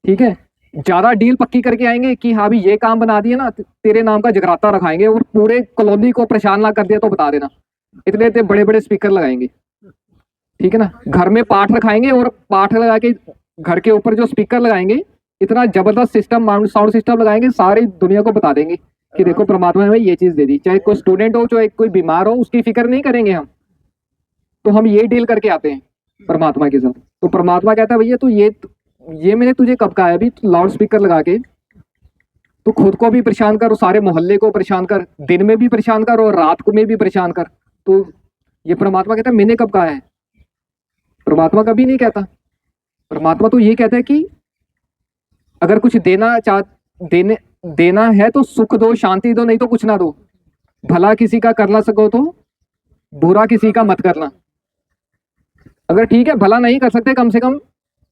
ठीक है, ज्यादा डील पक्की करके आएंगे कि हाँ भी ये काम बना दिया ना, तेरे नाम का जगराता रखाएंगे और पूरे कॉलोनी को परेशान ना कर दिया तो बता देना, इतने इतने बड़े बड़े स्पीकर लगाएंगे। ठीक है ना, घर में पाठ रखाएंगे और पाठ लगा के घर के ऊपर जो स्पीकर लगाएंगे, इतना जबरदस्त सिस्टम, साउंड सिस्टम लगाएंगे, सारी दुनिया को बता देंगे कि देखो परमात्मा ने हमें ये चीज दे दी। चाहे कोई स्टूडेंट हो, चाहे कोई बीमार हो, उसकी फिक्र नहीं करेंगे हम। तो हम ये डील करके आते हैं परमात्मा के साथ। तो परमात्मा कहता है भैया तू ये मैंने तुझे कब कहा है? अभी लाउड स्पीकर लगा के तू खुद को भी परेशान कर और सारे मोहल्ले को परेशान कर, दिन में भी परेशान कर और रात को में भी परेशान कर। तो ये परमात्मा कहता है मैंने कब कहा है? परमात्मा कभी नहीं कहता। परमात्मा तो ये कहता है कि अगर कुछ देना है तो सुख दो, शांति दो, नहीं तो कुछ ना दो। भला किसी का कर ना सको तो बुरा किसी का मत करना। अगर ठीक है भला नहीं कर सकते, कम से कम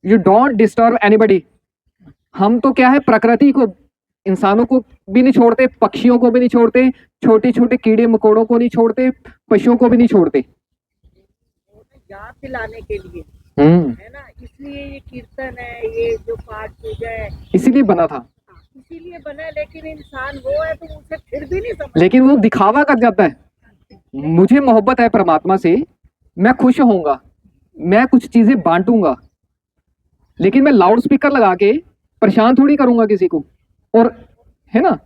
यू डोंट डिस्टर्ब एनीबडी। हम तो क्या है, प्रकृति को, इंसानों को भी नहीं छोड़ते, पक्षियों को भी नहीं छोड़ते, छोटे छोटे कीड़े मकोड़ों को नहीं छोड़ते, पशुओं को भी नहीं छोड़ते। याद दिलाने के लिए है ना, इसलिए ये कीर्तन है, ये जो पाठ पूजा है इसीलिए बना था। इसीलिए बना है। लेकिन इंसान वो है तो उसे फिर भी नहीं समझ। लेकिन वो दिखावा कर जाता है, मुझे मोहब्बत है परमात्मा से, मैं खुश होऊंगा, मैं कुछ चीजें बांटूंगा, लेकिन मैं लाउड स्पीकर लगा के परेशान थोड़ी करूंगा किसी को। और है ना,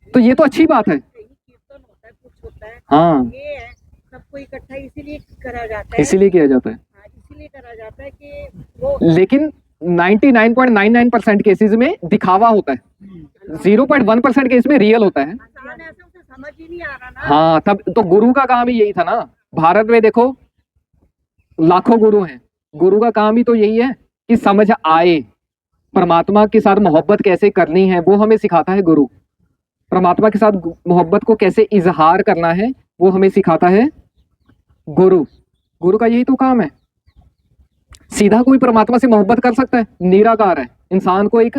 तो ये तो अच्छी बात है। कीर्तन होता है, कुछ होता है, हाँ, ये है सबको इकट्ठा इसीलिए करा जाता है। इसीलिए किया जाता है। हाँ, इसीलिए करा जाता है कि वो, लेकिन 99.99% केसेस में दिखावा होता है, 0.1% केस में रियल होता है। आसान है, उसे समझ ही नहीं आ रहा ना। हाँ, तब तो गुरु का काम ही यही था ना। भारत में देखो लाखों गुरु हैं, गुरु का काम ही तो यही है कि समझ आए परमात्मा के साथ मोहब्बत कैसे करनी है, वो हमें सिखाता है गुरु। परमात्मा के साथ मोहब्बत को कैसे इजहार करना है वो हमें सिखाता है गुरु। गुरु का यही तो काम है। सीधा कोई परमात्मा से मोहब्बत कर सकता है? निराकार है। इंसान को एक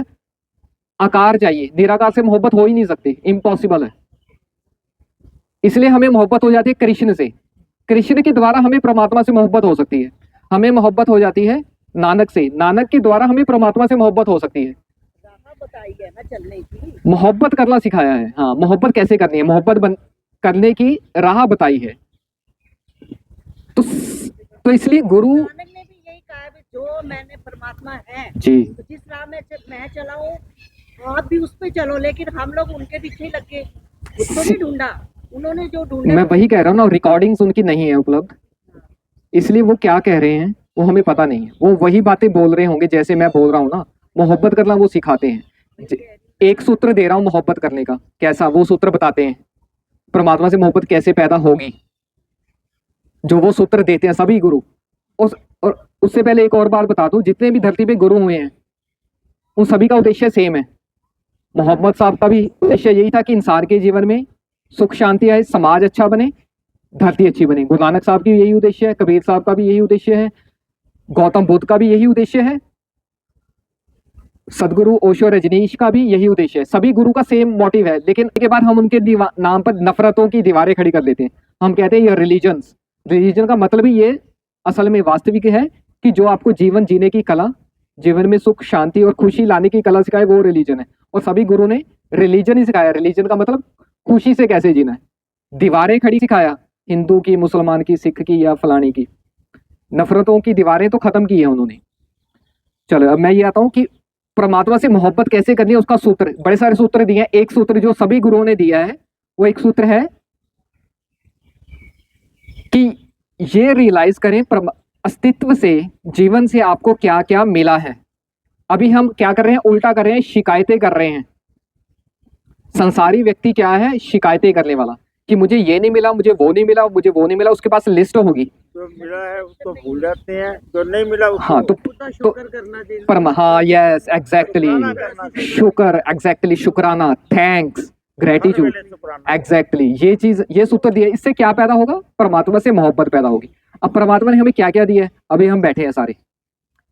आकार चाहिए, निराकार से मोहब्बत हो ही नहीं सकती, इम्पॉसिबल है। इसलिए हमें मोहब्बत हो जाती है कृष्ण से। कृष्ण के द्वारा हमें परमात्मा से मोहब्बत हो सकती है। हमें मोहब्बत हो जाती है नानक से, नानक के द्वारा हमें परमात्मा से मोहब्बत हो सकती है। राह बताई है ना चलने की। मोहब्बत करना सिखाया है। हाँ, मोहब्बत कैसे करनी है, करने की राह बताई है। तो इसलिए गुरु नानक ने भी यही कहा है, जो मैंने परमात्मा है जी, तो जिस राह में मैं चलाऊं आप भी उस पे चलो। लेकिन हम लोग उनके पीछे ही लग के उसको नहीं ढूंढा, उन्होंने जो ढूंढा। मैं वही कह रहा हूँ ना, रिकॉर्डिंग्स उनकी नहीं है उपलब्ध, इसलिए वो क्या कह रहे हैं वो हमें पता नहीं है। वो वही बातें बोल रहे होंगे जैसे मैं बोल रहा हूँ ना। मोहब्बत करना वो सिखाते हैं। एक सूत्र दे रहा हूँ मोहब्बत करने का, कैसा, वो सूत्र बताते हैं परमात्मा से मोहब्बत कैसे पैदा होगी, जो वो सूत्र देते हैं सभी गुरु। और उससे पहले एक और बात बता दूं, जितने भी धरती पे गुरु हुए हैं उन सभी का उद्देश्य सेम है। मोहम्मद साहब का भी उद्देश्य यही था कि इंसान के जीवन में सुख शांति आए, समाज अच्छा बने, धरती अच्छी बने। गुरु नानक साहब की यही उद्देश्य है, कबीर साहब का भी यही उद्देश्य है, गौतम बुद्ध का भी यही उद्देश्य है, सदगुरु ओशो रजनीश का भी यही उद्देश्य है। सभी गुरु का सेम मोटिव है। लेकिन इसके बाद हम उनके नाम पर नफरतों की दीवारें खड़ी कर देते हैं। हम कहते हैं ये रिलीजन का मतलब ही ये असल में वास्तविक है कि जो आपको जीवन जीने की कला, जीवन में सुख शांति और खुशी लाने की कला सिखाए वो रिलीजन है। और सभी गुरु ने रिलीजन ही सिखाया। रिलीजन का मतलब खुशी से कैसे जीना है। दीवारें खड़ी सिखाया, हिंदू की, मुसलमान की, सिख की या फलानी की। नफरतों की दीवारें तो खत्म की है उन्होंने। चलो अब मैं ये आता हूँ कि परमात्मा से मोहब्बत कैसे करनी है, उसका सूत्र, बड़े सारे सूत्र दिए हैं। एक सूत्र जो सभी गुरुओं ने दिया है वो एक सूत्र है कि ये रियलाइज करें अस्तित्व से, जीवन से आपको क्या क्या मिला है। अभी हम क्या कर रहे हैं, उल्टा कर रहे हैं, शिकायतें कर रहे हैं। संसारी व्यक्ति क्या है, शिकायतें करने वाला, कि मुझे ये नहीं मिला, मुझे वो नहीं मिला, मुझे वो नहीं मिला। उसके पास लिस्ट होगी। जो मिला है उसको भूल जाते हैं, जो नहीं मिला उसको हाँ तो शुक्र करना चाहिए। हाँ यस एग्जैक्टली, शुक्राना करना चाहिए। शुक्र, एग्जैक्टली, शुक्राना, थैंक्स, ग्रेटिट्यूड, पहले शुक्राना। एग्जैक्टली। ये चीज, ये सूत्र दिया, इससे क्या पैदा होगा, परमात्मा से मोहब्बत पैदा होगी। अब परमात्मा ने हमें क्या क्या दिया है, अभी हम बैठे हैं सारे,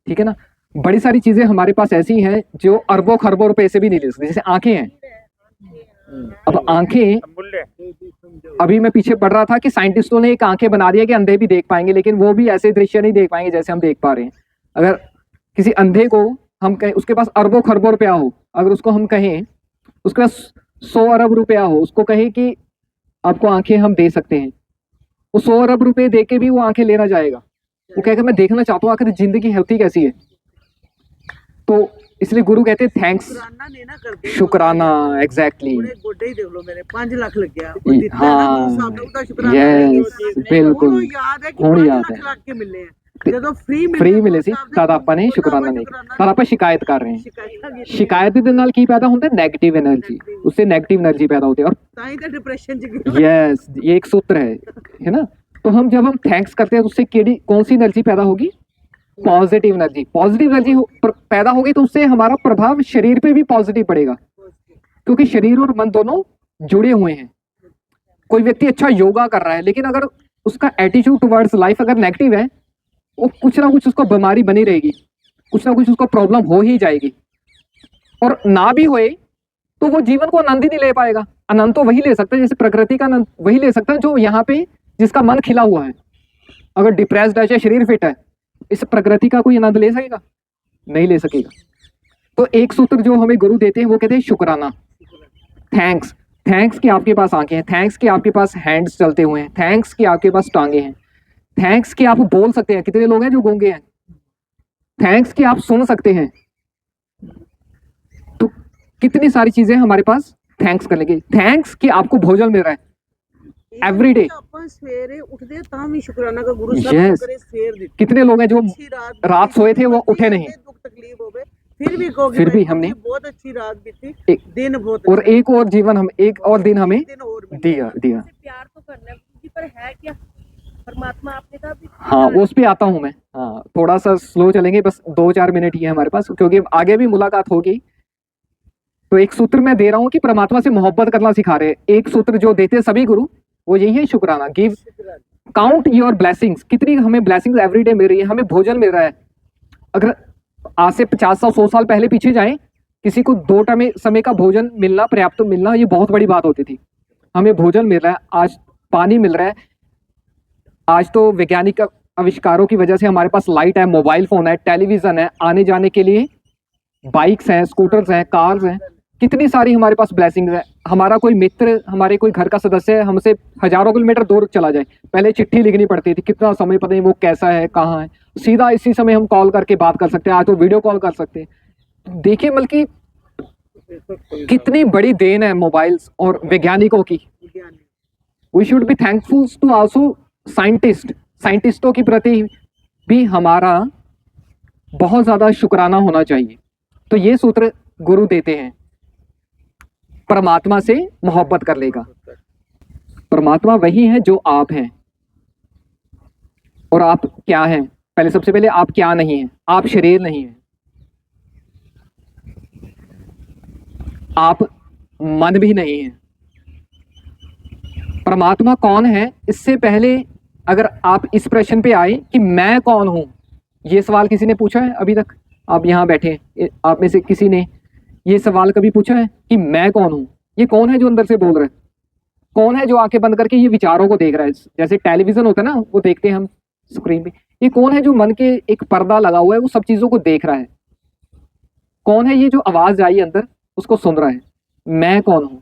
ठीक है ना। बड़ी सारी चीजें हमारे पास ऐसी हैं जो अरबों खरबों रुपए से भी नहीं ले सकते। जैसे आंखें हैं, अब आंखें, मूल्य अभी मैं पीछे पढ़ रहा था कि साइंटिस्टों ने एक आंखें बना दिया कि अंधे भी देख पाएंगे, लेकिन वो भी ऐसे दृश्य नहीं देख पाएंगे जैसे हम देख पा रहे हैं। अगर किसी अंधे को हम कहें, उसके पास अरबों खरबों रुपया हो, अगर उसको हम कहें, उसके पास 100 अरब रुपया हो, उसको कहें कि आपको आंखें हम दे सकते हैं, वो 100 अरब रुपए दे के भी वो आंखें लेना जाएगा। वो कहेगा मैं देखना चाहता हूँ आखिर जिंदगी होती कैसी है। तो इसलिए गुरु कहते हैं थैंक्स, शुक्राना नहीं ना करते। शुक्राना, एग्जैक्टली। थोड़े गोडे ही देख लो मेरे 5 लाख लग गया। हाँ यस बिल्कुल, याद है कि ਹੁਣ 5 याद ਲੱਖ है। ਲੱਗ ਕੇ ਮਿਲੇ ਆ ਜਦੋਂ फ्री मिले ਸੀ ਤਦ ਆਪਾਂ ਨੇ ਸ਼ੁਕਰਾਨਾ ਨਹੀਂ, ਤਦ ਆਪਾਂ ਸ਼ਿਕਾਇਤ ਕਰ ਰਹੇ ਹਾਂ। ਸ਼ਿਕਾਇਤ ਦੇ ਨਾਲ ਕੀ ਪੈਦਾ ਹੁੰਦਾ, नेगेटिव एनर्जी, उससे नेगेटिव एनर्जी पैदा होती है। और ਤਾਂ ਹੀ ਤਾਂ डिप्रेशन ਚ गए। यस, ये एक सूत्र है ना। तो हम जब हम थैंक्स करते हैं तो उससे कौन सी एनर्जी पैदा होगी, पॉजिटिव एनर्जी। पॉजिटिव एनर्जी पैदा होगी तो उससे हमारा प्रभाव शरीर पे भी पॉजिटिव पड़ेगा, क्योंकि शरीर और मन दोनों जुड़े हुए हैं। कोई व्यक्ति अच्छा योगा कर रहा है, लेकिन अगर उसका एटीट्यूड टुवर्ड्स लाइफ अगर नेगेटिव है, वो कुछ ना कुछ उसको बीमारी बनी रहेगी, कुछ ना कुछ उसको प्रॉब्लम हो ही जाएगी। और ना भी होए तो वो जीवन को आनंद ही नहीं ले पाएगा। आनंद तो वही ले सकता है, जैसे प्रकृति का आनंद वही ले सकता है जो यहाँ पे जिसका मन खिला हुआ है। अगर डिप्रेस्ड है चाहे शरीर फिट है, इस प्रकृति का कोई आनंद ले सकेगा, नहीं ले सकेगा। तो एक सूत्र जो हमें गुरु देते हैं वो कहते हैं शुक्राना, थैंक्स। थैंक्स कि आपके पास आंखें हैं, थैंक्स कि आपके पास हैंड्स चलते हुए हैं, थैंक्स कि आपके पास टांगे हैं, थैंक्स कि आप बोल सकते हैं। कितने लोग हैं जो गूंगे हैं, थैंक्स कि आप सुन सकते हैं। तो कितनी सारी चीजें हमारे पास थैंक्स करने की। थैंक्स कि आपको भोजन मिल रहा है एवरी डे। ਆਪਾਂ ਸਵੇਰੇ ਉੱਠਦੇ ਤਾਂ ਵੀ ਸ਼ੁਕਰਾਨਾ का गुरु Yes. ਸਾਹਿਬ ਕਰੇ ਸਵੇਰ ਦੀ कितने लोग हैं जो अच्छी रात सोए थे वो उठे नहीं, दुख तकलीफ होवे फिर भी कहोगे फिर भी भाई, हमने बहुत अच्छी रात बीती, एक दिन बहुत और एक और जीवन हम, एक और दिन हमें दिन और भी दिया दिया। प्यार तो करना है पर है क्या परमात्मा आपने कहा भी हाँ उस पे आता हूँ मैं। हाँ थोड़ा सा स्लो चलेंगे, बस 2-4 मिनट ही है हमारे पास, क्योंकि आगे भी मुलाकात होगी। तो एक सूत्र मैं दे रहा हूँ कि परमात्मा से मोहब्बत करना सिखा रहे हैं। एक सूत्र जो देते हैं सभी गुरु वो यही है, शुक्राना। Give, count your blessings. कितनी हमें ब्लेसिंग्स एवरी डे मिल रही है, हमें भोजन मिल रहा है। अगर आज से 50-100 साल पहले पीछे जाएं, किसी को 2 टाइम समय का भोजन मिलना, पर्याप्त मिलना, ये बहुत बड़ी बात होती थी। हमें भोजन मिल रहा है, आज पानी मिल रहा है। आज तो वैज्ञानिक आविष्कारों की वजह से हमारे पास लाइट है, मोबाइल फोन है, टेलीविजन है, आने जाने के लिए बाइक्स हैं, स्कूटर्स हैं, कार्स हैं, कितनी सारी हमारे पास ब्लेसिंग्स है। हमारा कोई मित्र, हमारे कोई घर का सदस्य है, हमसे हजारों किलोमीटर दूर चला जाए, पहले चिट्ठी लिखनी पड़ती थी, कितना समय पता नहीं वो कैसा है, कहाँ है। सीधा इसी समय हम कॉल करके बात कर सकते हैं, आज तो वीडियो कॉल कर सकते हैं। देखिए बल्कि कितनी बड़ी देन है मोबाइल्स और वैज्ञानिकों की। We should be thankful to also scientist. साइंटिस्टों के प्रति भी हमारा बहुत ज्यादा शुक्राना होना चाहिए। तो ये सूत्र गुरु देते हैं, परमात्मा से मोहब्बत कर लेगा। परमात्मा वही है जो आप हैं। और आप क्या हैं, पहले सबसे पहले आप क्या नहीं हैं, आप शरीर नहीं हैं, आप मन भी नहीं हैं। परमात्मा कौन है, इससे पहले अगर आप इस प्रश्न पे आए कि मैं कौन हूं, ये सवाल किसी ने पूछा है अभी तक? आप यहाँ बैठे हैं, आप में से किसी ने ये सवाल कभी पूछा है कि मैं कौन हूं? ये कौन है जो अंदर से बोल रहा है? कौन है जो आंखें बंद करके ये विचारों को देख रहा है? जैसे टेलीविजन होता है ना, वो देखते हैं हम स्क्रीन पे। ये कौन है जो मन के एक पर्दा लगा हुआ है, वो सब चीजों को देख रहा है? कौन है ये जो आवाज आई अंदर उसको सुन रहा है? मैं कौन हूं?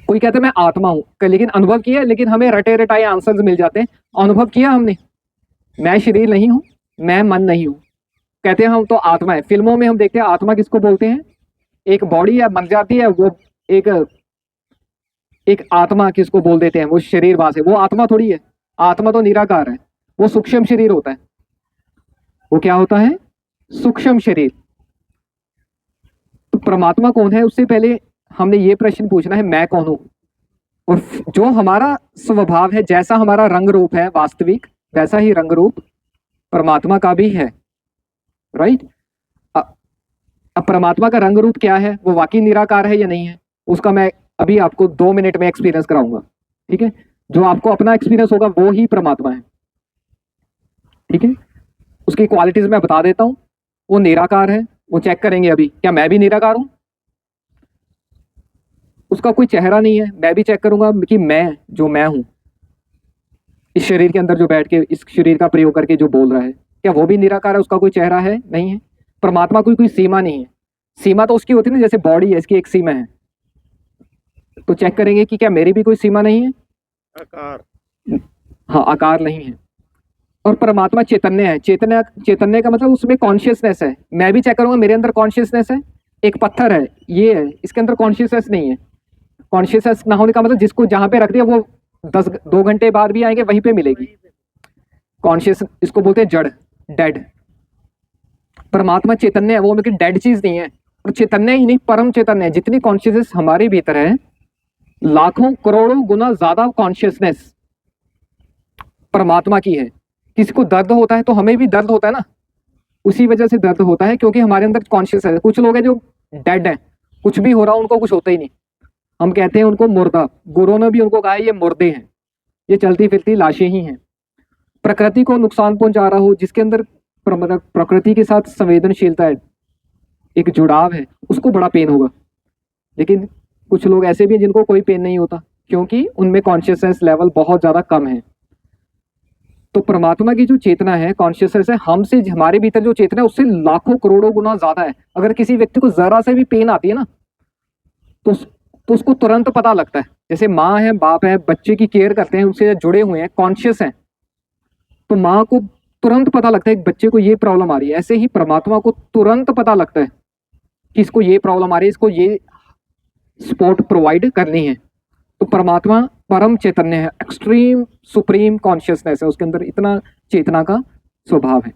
कोई कहता है मैं आत्मा हूं, लेकिन अनुभव किया, लेकिन हमें रटे रटाए आंसर्स मिल जाते हैं। अनुभव किया हमने, मैं शरीर नहीं हूं, मैं मन नहीं हूं, कहते हैं हम तो आत्मा है। फिल्मों में हम देखते हैं आत्मा किसको बोलते हैं? एक बॉडी है, मर जाती है, वो एक आत्मा किसको बोल देते हैं? वो शरीर बास है, वो आत्मा थोड़ी है। आत्मा तो निराकार है, वो सूक्ष्म शरीर होता है। वो क्या होता है? सूक्ष्म शरीर। तो परमात्मा कौन है, उससे पहले हमने ये प्रश्न पूछना है, मैं कौन हूं? और जो हमारा स्वभाव है, जैसा हमारा रंग रूप है वास्तविक, वैसा ही रंग रूप परमात्मा का भी है, राइट? अब परमात्मा का रंग रूप क्या है, वो वाकई निराकार है या नहीं है, उसका मैं अभी आपको 2 मिनट में एक्सपीरियंस कराऊंगा, ठीक है? जो आपको अपना एक्सपीरियंस होगा वो ही परमात्मा है, ठीक है? उसकी क्वालिटीज मैं बता देता हूं। वो निराकार है, वो चेक करेंगे अभी। क्या मैं भी निराकार हूं? उसका कोई चेहरा नहीं है, मैं भी चेक करूंगा कि मैं जो मैं हूं, इस शरीर के अंदर जो बैठ के इस शरीर का प्रयोग करके जो बोल रहा है, क्या वो भी निराकार है? उसका कोई चेहरा है? नहीं है। परमात्मा की कोई सीमा नहीं है। सीमा तो उसकी होती है ना, जैसे बॉडी है, इसकी एक सीमा है। तो चेक करेंगे कि क्या मेरी भी कोई सीमा नहीं है? आकार। हाँ, आकार नहीं है। और परमात्मा चैतन्य है। चैतन्य, चैतन्य का मतलब उसमें कॉन्शियसनेस है। मैं भी चेक करूंगा, मेरे अंदर कॉन्शियसनेस है। एक पत्थर है, ये है, इसके अंदर कॉन्शियसनेस नहीं है। कॉन्शियसनेस ना होने का मतलब जिसको जहां पे रख दिया वो 2 घंटे बाद भी आएंगे, वहीं पे मिलेगी कॉन्शियस। इसको बोलते हैं जड़, डेड। परमात्मा चैतन्य है, वो लेकिन डेड चीज नहीं है। और चैतन्य ही नहीं, परम चैतन्य है। जितनी कॉन्शियसनेस हमारे भीतर है, लाखों करोड़ों गुना ज्यादा कॉन्शियसनेस परमात्मा की है। किसी को दर्द होता है तो हमें भी दर्द होता है ना, उसी वजह से दर्द होता है, क्योंकि हमारे अंदर कॉन्शियस है। कुछ लोग हैं जो डेड है, कुछ भी हो रहा उनको कुछ होता ही नहीं, हम कहते हैं उनको मुर्दा। गुरुओं ने भी उनको कहा है ये मुर्दे हैं, ये चलती फिरती लाशें ही हैं। प्रकृति को नुकसान पहुंचा रहा हो, जिसके अंदर प्रकृति के साथ संवेदनशीलता है, एक जुड़ाव है, उसको बड़ा पेन होगा। लेकिन कुछ लोग ऐसे भी हैं जिनको कोई पेन नहीं होता, क्योंकि उनमें कॉन्शियसनेस लेवल बहुत ज्यादा कम है। तो परमात्मा की जो चेतना है, कॉन्शियसनेस है, हमसे, हमारे भीतर जो चेतना है उससे लाखों करोड़ों गुना ज्यादा है। अगर किसी व्यक्ति को जरा से भी पेन आती है ना, तो उसको तुरंत पता लगता है। जैसे माँ है, बाप है, बच्चे की केयर करते हैं, उनसे जुड़े हुए हैं, कॉन्शियस हैं, तो माँ को तुरंत पता लगता है कि बच्चे को ये प्रॉब्लम आ रही है। ऐसे ही परमात्मा को तुरंत पता लगता है कि इसको ये प्रॉब्लम आ रही है, इसको ये सपोर्ट प्रोवाइड करनी है। तो परमात्मा परम चैतन्य है, एक्सट्रीम सुप्रीम कॉन्शियसनेस है, उसके अंदर इतना चेतना का स्वभाव है।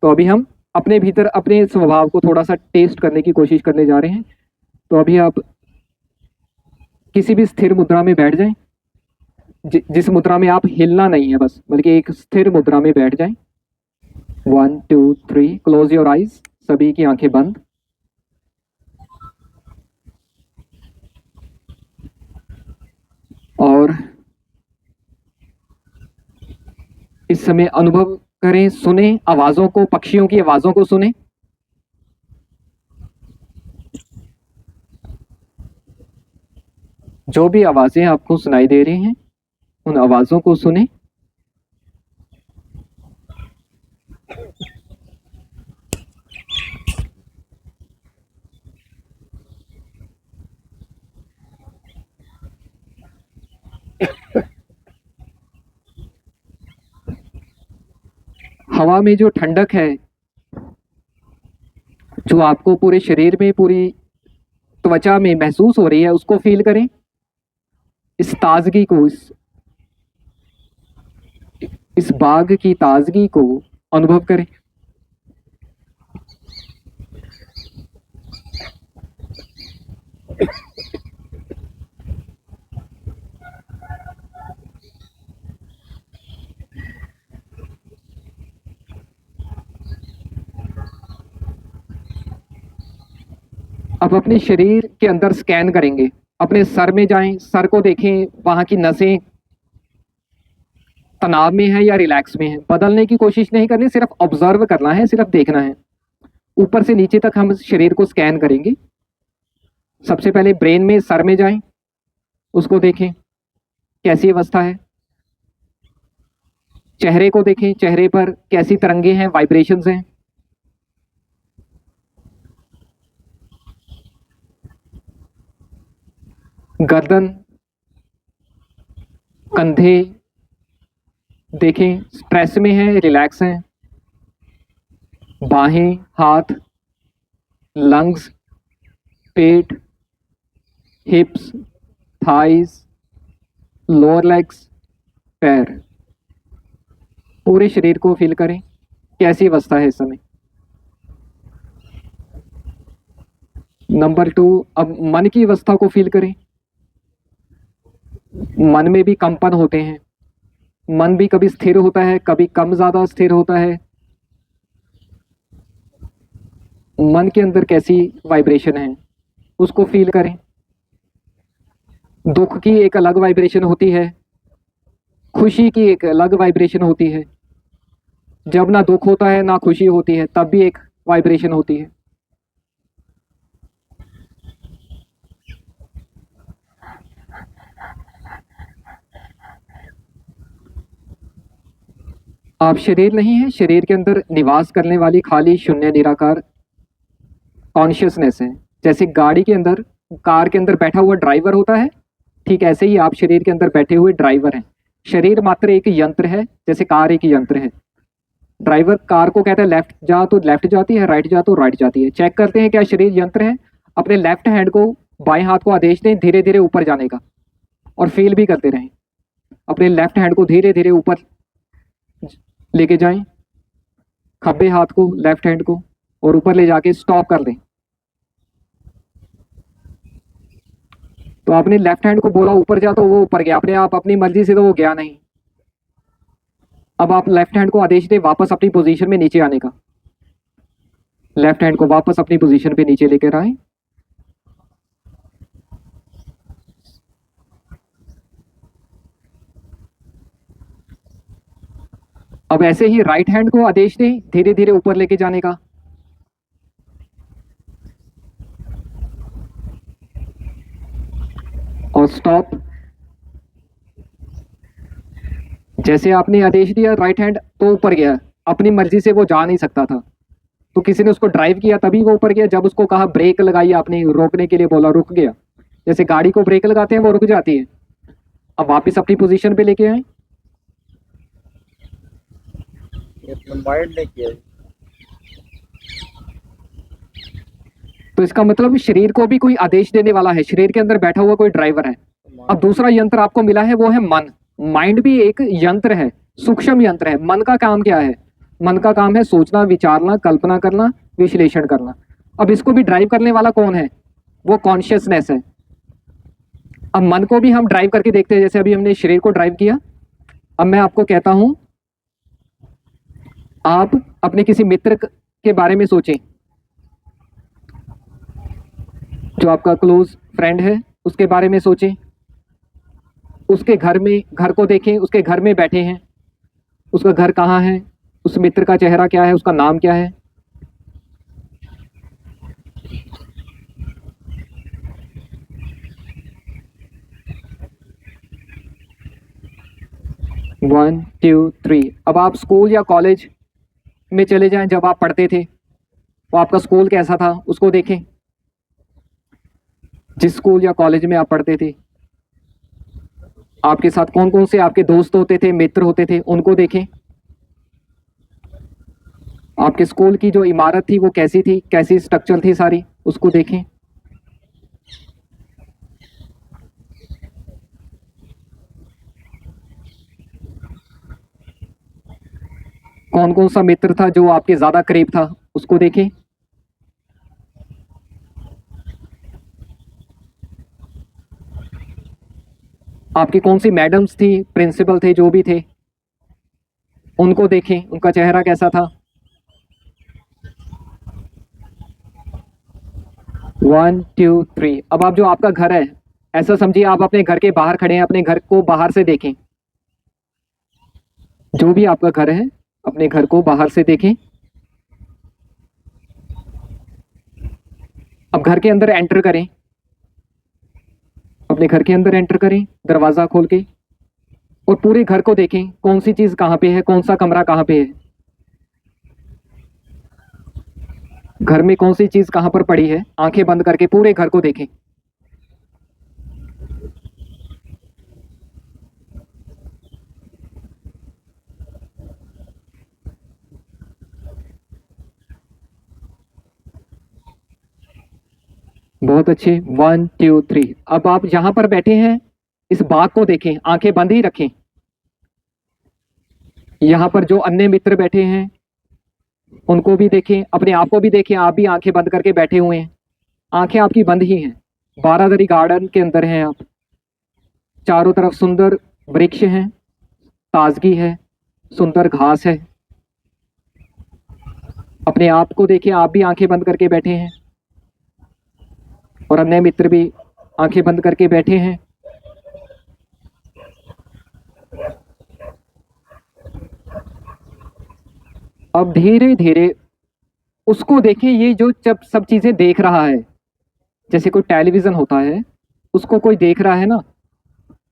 तो अभी हम अपने भीतर अपने स्वभाव को थोड़ा सा टेस्ट करने की कोशिश करने जा रहे हैं। तो अभी आप किसी भी स्थिर मुद्रा में बैठ जाएं, जिस मुद्रा में आप हिलना नहीं है, बस बल्कि एक स्थिर मुद्रा में बैठ जाएं। 1 2 3, क्लोज योर आइज, सभी की आंखें बंद। और इस समय अनुभव करें, सुने आवाजों को, पक्षियों की आवाजों को सुने। जो भी आवाजें आपको सुनाई दे रही हैं, उन आवाजों को सुने। हवा में जो ठंडक है, जो आपको पूरे शरीर में, पूरी त्वचा में महसूस हो रही है, उसको फील करें। इस ताजगी को, इस बाग की ताजगी को अनुभव करें। अब अपने शरीर के अंदर स्कैन करेंगे। अपने सर में जाएं, सर को देखें, वहां की नसें तनाव में है या रिलैक्स में है। बदलने की कोशिश नहीं करनी, सिर्फ ऑब्जर्व करना है, सिर्फ देखना है। ऊपर से नीचे तक हम शरीर को स्कैन करेंगे। सबसे पहले ब्रेन में, सर में जाएं, उसको देखें कैसी अवस्था है। चेहरे को देखें, चेहरे पर कैसी तरंगे हैं, वाइब्रेशंस हैं। गर्दन, कंधे देखें, स्ट्रेस में है, रिलैक्स हैं। बाहें, हाथ, लंग्स, पेट, हिप्स, थाइज, लोअर लेग्स, पैर, पूरे शरीर को फील करें। कैसी अवस्था है इस समय। नंबर 2, अब मन की अवस्था को फील करें। मन में भी कंपन होते हैं, मन भी कभी स्थिर होता है, कभी कम ज्यादा स्थिर होता है। मन के अंदर कैसी वाइब्रेशन है उसको फील करें। दुख की एक अलग वाइब्रेशन होती है, खुशी की एक अलग वाइब्रेशन होती है। जब ना दुख होता है ना खुशी होती है तब भी एक वाइब्रेशन होती है। आप शरीर नहीं है, शरीर के अंदर निवास करने वाली खाली शून्य निराकार कॉन्शियसनेस है। जैसे गाड़ी के अंदर, कार के अंदर बैठा हुआ ड्राइवर होता है, ठीक ऐसे ही आप शरीर के अंदर बैठे हुए ड्राइवर हैं। शरीर मात्र एक यंत्र है, जैसे कार एक यंत्र है। ड्राइवर कार को कहता है लेफ्ट जा तो लेफ्ट जाती है, राइट जा तो राइट जाती है। चेक करते हैं क्या शरीर यंत्र है। अपने लेफ्ट हैंड को, बाएं हाथ को आदेश दें धीरे धीरे ऊपर जाने का, और फील भी करते रहें। अपने लेफ्ट हैंड को धीरे धीरे ऊपर लेके जाएं, खब्बे हाथ को, लेफ्ट हैंड को, और ऊपर ले जाके स्टॉप कर दें। तो आपने लेफ्ट हैंड को बोला ऊपर जा तो वो ऊपर गया अपने आप, अपनी मर्जी से तो वो गया नहीं। अब आप लेफ्ट हैंड को आदेश दें वापस अपनी पोजीशन में नीचे आने का। लेफ्ट हैंड को वापस अपनी पोजीशन पे नीचे लेकर आए। अब ऐसे ही राइट हैंड को आदेश दें धीरे धीरे ऊपर लेके जाने का। और स्टॉप। जैसे आपने आदेश दिया राइट हैंड तो ऊपर गया, अपनी मर्जी से वो जा नहीं सकता था, तो किसी ने उसको ड्राइव किया तभी वो ऊपर गया। जब उसको कहा ब्रेक लगाई, आपने रोकने के लिए बोला, रुक गया। जैसे गाड़ी को ब्रेक लगाते हैं वो रुक जाती है। अब वापस अपनी पोजीशन पे लेके आए। माइंड ने किया। तो इसका मतलब शरीर को भी कोई आदेश देने वाला है, शरीर के अंदर बैठा हुआ कोई ड्राइवर है। अब दूसरा यंत्र आपको मिला है वो है मन। माइंड भी एक यंत्र है, सूक्ष्म यंत्र है। मन का काम क्या है? मन का काम है सोचना, विचारना, कल्पना करना, विश्लेषण करना। अब इसको भी ड्राइव करने वाला कौन है? वो कॉन्शियसनेस है। अब मन को भी हम ड्राइव करके देखते हैं, जैसे अभी हमने शरीर को ड्राइव किया। अब मैं आपको कहता हूं, आप अपने किसी मित्र के बारे में सोचें, जो आपका क्लोज फ्रेंड है, उसके बारे में सोचें। उसके घर को देखें, उसके घर में बैठे हैं, उसका घर कहाँ है, उस मित्र का चेहरा क्या है, उसका नाम क्या है। One two three. अब आप स्कूल या कॉलेज में चले जाएं, जब आप पढ़ते थे वो आपका स्कूल कैसा था उसको देखें। जिस स्कूल या कॉलेज में आप पढ़ते थे, आपके साथ कौन कौन से आपके दोस्त होते थे, मित्र होते थे, उनको देखें। आपके स्कूल की जो इमारत थी वो कैसी थी, कैसी स्ट्रक्चर थी सारी, उसको देखें। कौन कौन सा मित्र था जो आपके ज्यादा करीब था, उसको देखें। आपकी कौन सी मैडम्स थी, प्रिंसिपल थे, जो भी थे, उनको देखें, उनका चेहरा कैसा था। 1 2 3। अब आप जो आपका घर है, ऐसा समझिए आप अपने घर के बाहर खड़े हैं, अपने घर को बाहर से देखें। जो भी आपका घर है, अपने घर को बाहर से देखें। अब घर के अंदर एंटर करें, अपने घर के अंदर एंटर करें दरवाजा खोल के, और पूरे घर को देखें, कौन सी चीज कहां पे है, कौन सा कमरा कहां पे है, घर में कौन सी चीज कहां पर पड़ी है। आंखें बंद करके पूरे घर को देखें। बहुत अच्छे। 1 2 3। अब आप जहां पर बैठे हैं इस बाग को देखें, आंखें बंद ही रखें। यहां पर जो अन्य मित्र बैठे हैं, उनको भी देखें, अपने आप को भी देखें। आप भी आंखें बंद करके बैठे हुए हैं, आंखें आपकी बंद ही हैं। बारादरी गार्डन के अंदर हैं आप, चारों तरफ सुंदर वृक्ष हैं, ताजगी है, सुंदर घास है। अपने आप को देखिए, आप भी आंखें बंद करके बैठे हैं और अन्य मित्र भी आंखें बंद करके बैठे हैं। अब धीरे धीरे उसको देखिए, ये जो जब सब चीजें देख रहा है, जैसे कोई टेलीविजन होता है, उसको कोई देख रहा है ना,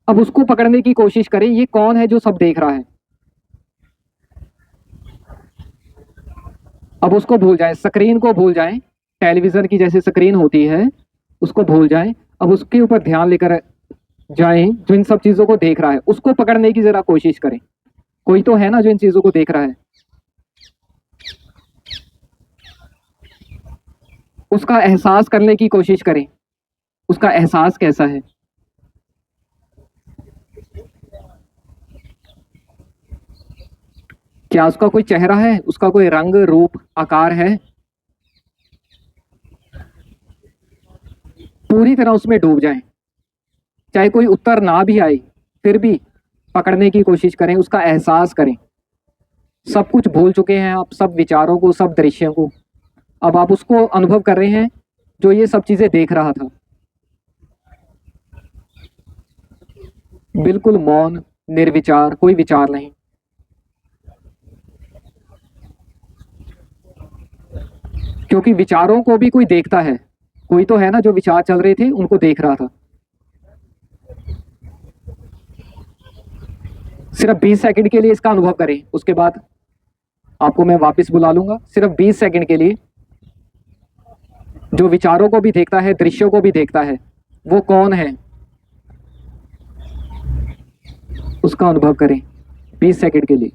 अब उसको पकड़ने की कोशिश करें, ये कौन है जो सब देख रहा है। अब उसको भूल जाएं, स्क्रीन को भूल जाएं, टेलीविजन की जैसे स्क्रीन होती है उसको भूल जाएं। अब उसके ऊपर ध्यान लेकर जाएं जो इन सब चीजों को देख रहा है, उसको पकड़ने की जरा कोशिश करें। कोई तो है ना जो इन चीजों को देख रहा है, उसका एहसास करने की कोशिश करें। उसका एहसास कैसा है? क्या उसका कोई चेहरा है, उसका कोई रंग रूप आकार है? पूरी तरह उसमें डूब जाएं, चाहे कोई उत्तर ना भी आए फिर भी पकड़ने की कोशिश करें, उसका एहसास करें। सब कुछ भूल चुके हैं आप, सब विचारों को, सब दृश्यों को। अब आप उसको अनुभव कर रहे हैं जो ये सब चीजें देख रहा था। बिल्कुल मौन, निर्विचार, कोई विचार नहीं। क्योंकि विचारों को भी कोई देखता है, कोई तो है ना जो विचार चल रहे थे उनको देख रहा था। सिर्फ 20 सेकंड के लिए इसका अनुभव करें, उसके बाद आपको मैं वापस बुला लूंगा। सिर्फ 20 सेकंड के लिए जो विचारों को भी देखता है, दृश्यों को भी देखता है, वो कौन है उसका अनुभव करें 20 सेकंड के लिए।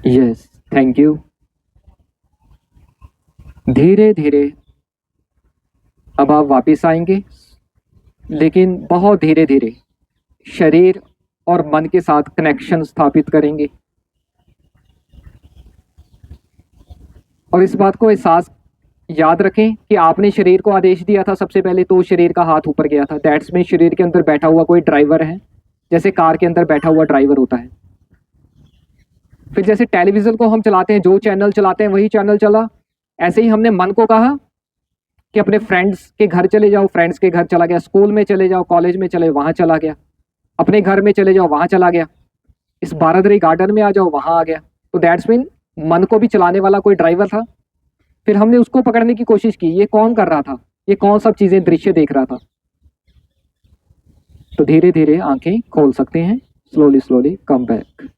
Yes, thank you. धीरे धीरे अब आप वापिस आएंगे, लेकिन बहुत धीरे धीरे शरीर और मन के साथ कनेक्शन स्थापित करेंगे। और इस बात को एहसास याद रखें कि आपने शरीर को आदेश दिया था सबसे पहले, तो शरीर का हाथ ऊपर गया था। दैट्स मीन शरीर के अंदर बैठा हुआ कोई ड्राइवर है, जैसे कार के अंदर बैठा हुआ ड्राइवर होता है। फिर जैसे टेलीविजन को हम चलाते हैं, जो चैनल चलाते हैं वही चैनल चला, ऐसे ही हमने मन को कहा कि अपने फ्रेंड्स के घर चले जाओ, फ्रेंड्स के घर चला गया। स्कूल में चले जाओ, कॉलेज में चले, वहां चला गया। अपने घर में चले जाओ, वहां चला गया। इस बारादरी गार्डन में आ जाओ, वहां आ गया। तो दैट्स मीन मन को भी चलाने वाला कोई ड्राइवर था। फिर हमने उसको पकड़ने की कोशिश की, ये कौन कर रहा था, ये कौन सब चीजें दृश्य देख रहा था। तो धीरे धीरे आंखें खोल सकते हैं। Slowly slowly come back.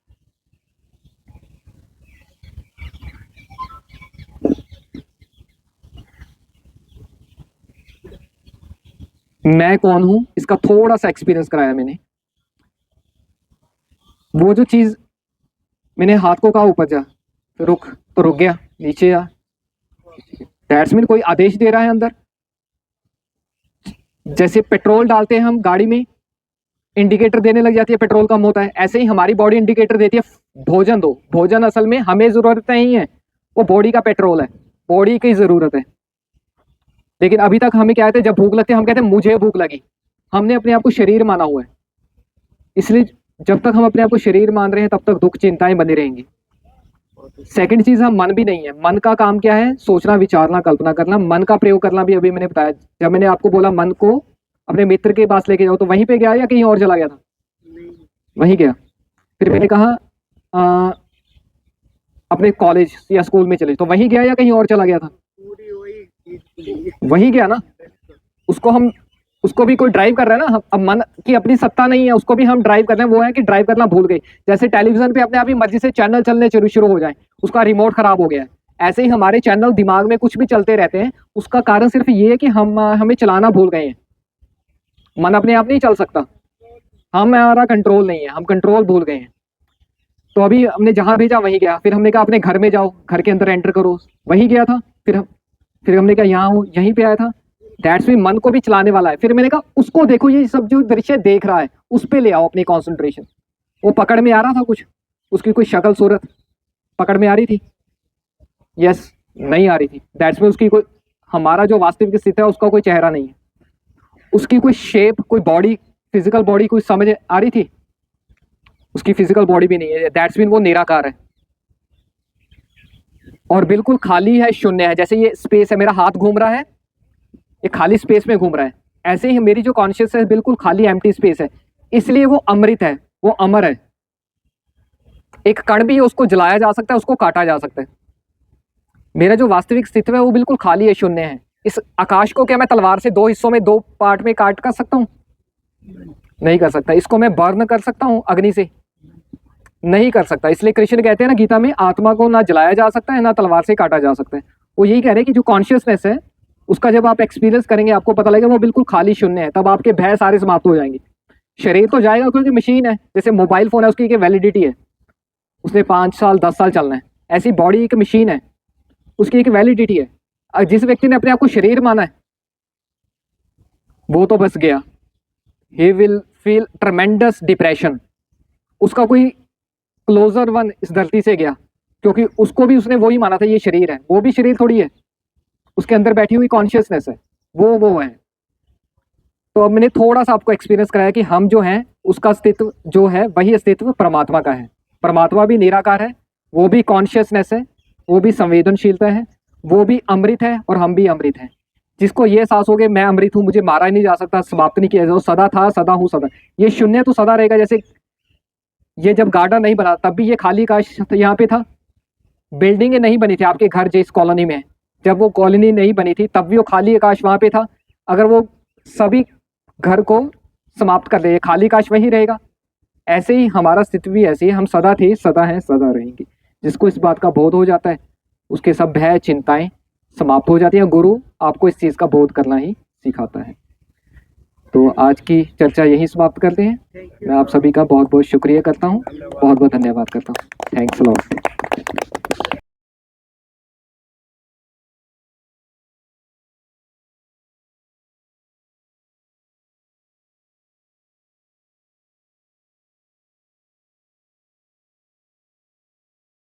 मैं कौन हूं, इसका थोड़ा सा एक्सपीरियंस कराया मैंने। वो जो चीज मैंने हाथ को कहा ऊपर जा, रुक, तो रुक गया, नीचे आ। दैट्स मीन कोई आदेश दे रहा है अंदर। जैसे पेट्रोल डालते हैं हम गाड़ी में, इंडिकेटर देने लग जाती है, पेट्रोल कम होता है। ऐसे ही हमारी बॉडी इंडिकेटर देती है, भोजन दो। भोजन असल में हमें जरूरत नहीं है, वो बॉडी का पेट्रोल है, बॉडी की जरूरत है। लेकिन अभी तक हमें क्या कहते हैं, जब भूख लगती है हम कहते हैं मुझे भूख लगी। हमने अपने आप को शरीर माना हुआ है। इसलिए जब तक हम अपने आप को शरीर मान रहे हैं तब तक दुख चिंताएं बनी रहेंगी। सेकंड चीज, हम मन भी नहीं है। मन का काम क्या है? सोचना, विचारना, कल्पना करना। मन का प्रयोग करना भी अभी मैंने बताया। जब मैंने आपको बोला मन को अपने मित्र के पास लेके जाओ, तो वहीं पे गया या कहीं और चला गया था? वहीं गया। फिर मैंने कहा अपने कॉलेज या स्कूल में चले, तो वहीं गया या कहीं और चला गया था? वहीं गया ना। उसको भी कोई ड्राइव कर रहा है ना। अब मन की अपनी सत्ता नहीं है, उसको भी हम ड्राइव कर रहे हैं। वो है कि ड्राइव करना भूल गए। जैसे टेलीविजन पे अपने आप ही मर्जी से चैनल चलने शुरू हो जाए, उसका रिमोट खराब हो गया है। ऐसे ही हमारे चैनल दिमाग में कुछ भी चलते रहते हैं। उसका कारण सिर्फ ये है कि हमें चलाना भूल गए हैं। मन अपने आप नहीं चल सकता, हमारा कंट्रोल नहीं है, हम कंट्रोल भूल गए हैं। तो अभी हमने जहां भेजा वहीं गया, फिर हमने कहा अपने घर में जाओ, घर के अंदर एंटर करो, वहीं गया था। फिर हमने कहा यहाँ हूँ, यहीं पे आया था। दैट्स मीन मन को भी चलाने वाला है। फिर मैंने कहा उसको देखो, ये सब जो दृश्य देख रहा है उस पे ले आओ अपनी कॉन्सेंट्रेशन। वो पकड़ में आ रहा था कुछ, उसकी कोई शक्ल सूरत पकड़ में आ रही थी? यस, नहीं आ रही थी। दैट्स मीन उसकी कोई, हमारा जो वास्तविक स्थिति है उसका कोई चेहरा नहीं है, उसकी कोई शेप, कोई बॉडी, फिजिकल बॉडी कोई समझ आ रही थी? उसकी फिजिकल बॉडी भी नहीं है। दैट्स मीन वो निराकार है और बिल्कुल खाली है, शून्य है। जैसे ये स्पेस है, मेरा हाथ घूम रहा है, ये खाली स्पेस में घूम रहा है, ऐसे ही मेरी जो कॉन्शियस है बिल्कुल खाली एम्प्टी स्पेस है। इसलिए वो अमृत है, वो अमर है। एक कण भी है, उसको जलाया जा सकता है, उसको काटा जा सकता है। मेरा जो वास्तविक अस्तित्व है वो बिल्कुल खाली है, शून्य है। इस आकाश को क्या मैं तलवार से दो हिस्सों में, दो पार्ट में काट कर सकता हूँ? नहीं कर सकता। इसको मैं बर्न कर सकता हूँ अग्नि से? नहीं कर सकता। इसलिए कृष्ण कहते हैं ना गीता में, आत्मा को ना जलाया जा सकता है ना तलवार से काटा जा सकता है। वो यही कह रहे हैं कि जो कॉन्शियसनेस है उसका जब आप एक्सपीरियंस करेंगे आपको पता लगेगा वो बिल्कुल खाली, शून्य है। तब आपके भय सारे समाप्त हो जाएंगे। शरीर तो जाएगा क्योंकि मशीन है, जैसे मोबाइल फोन है उसकी एक वैलिडिटी है, उसने 5 साल 10 साल चलना है। ऐसी बॉडी एक मशीन है, उसकी एक वैलिडिटी है। और जिस व्यक्ति ने अपने आप को शरीर माना है वो तो बस गया। He will feel tremendous depression. उसका कोई क्लोजर वन इस धरती से गया, क्योंकि उसको भी उसने वही माना था, ये शरीर है। वो भी शरीर थोड़ी है, उसके अंदर बैठी हुई कॉन्शियसनेस है, वो है। तो अब मैंने थोड़ा सा आपको एक्सपीरियंस कराया कि हम जो हैं उसका अस्तित्व जो है वही अस्तित्व परमात्मा का है। परमात्मा भी निराकार है, वो भी कॉन्शियसनेस है, वो भी संवेदनशीलता है, वो भी अमृत है और हम भी अमृत हैं। जिसको ये एहसास हो गया मैं अमृत हूँ, मुझे मारा ही नहीं जा सकता, समाप्त नहीं किया जा सकता, सदा था, सदा हूँ, सदा। ये शून्य तो सदा रहेगा। जैसे ये जब गार्डन नहीं बना तब भी ये खाली काश यहाँ पे था। बिल्डिंगें नहीं बनी थी, आपके घर जिस कॉलोनी में, जब वो कॉलोनी नहीं बनी थी तब भी वो खाली आकाश वहां पे था। अगर वो सभी घर को समाप्त कर दे, खाली काश वही रहेगा। ऐसे ही हमारा अस्तित्व भी ऐसे ही, हम सदा थे, सदा हैं, सदा रहेंगे। जिसको इस बात का बोध हो जाता है उसके सब भय चिंताएं समाप्त हो जाती हैं। गुरु आपको इस चीज का बोध करना ही सिखाता है। तो आज की चर्चा यहीं समाप्त करते हैं। मैं आप सभी का बहुत बहुत शुक्रिया करता हूँ, बहुत बहुत धन्यवाद करता हूँ। Thanks a lot.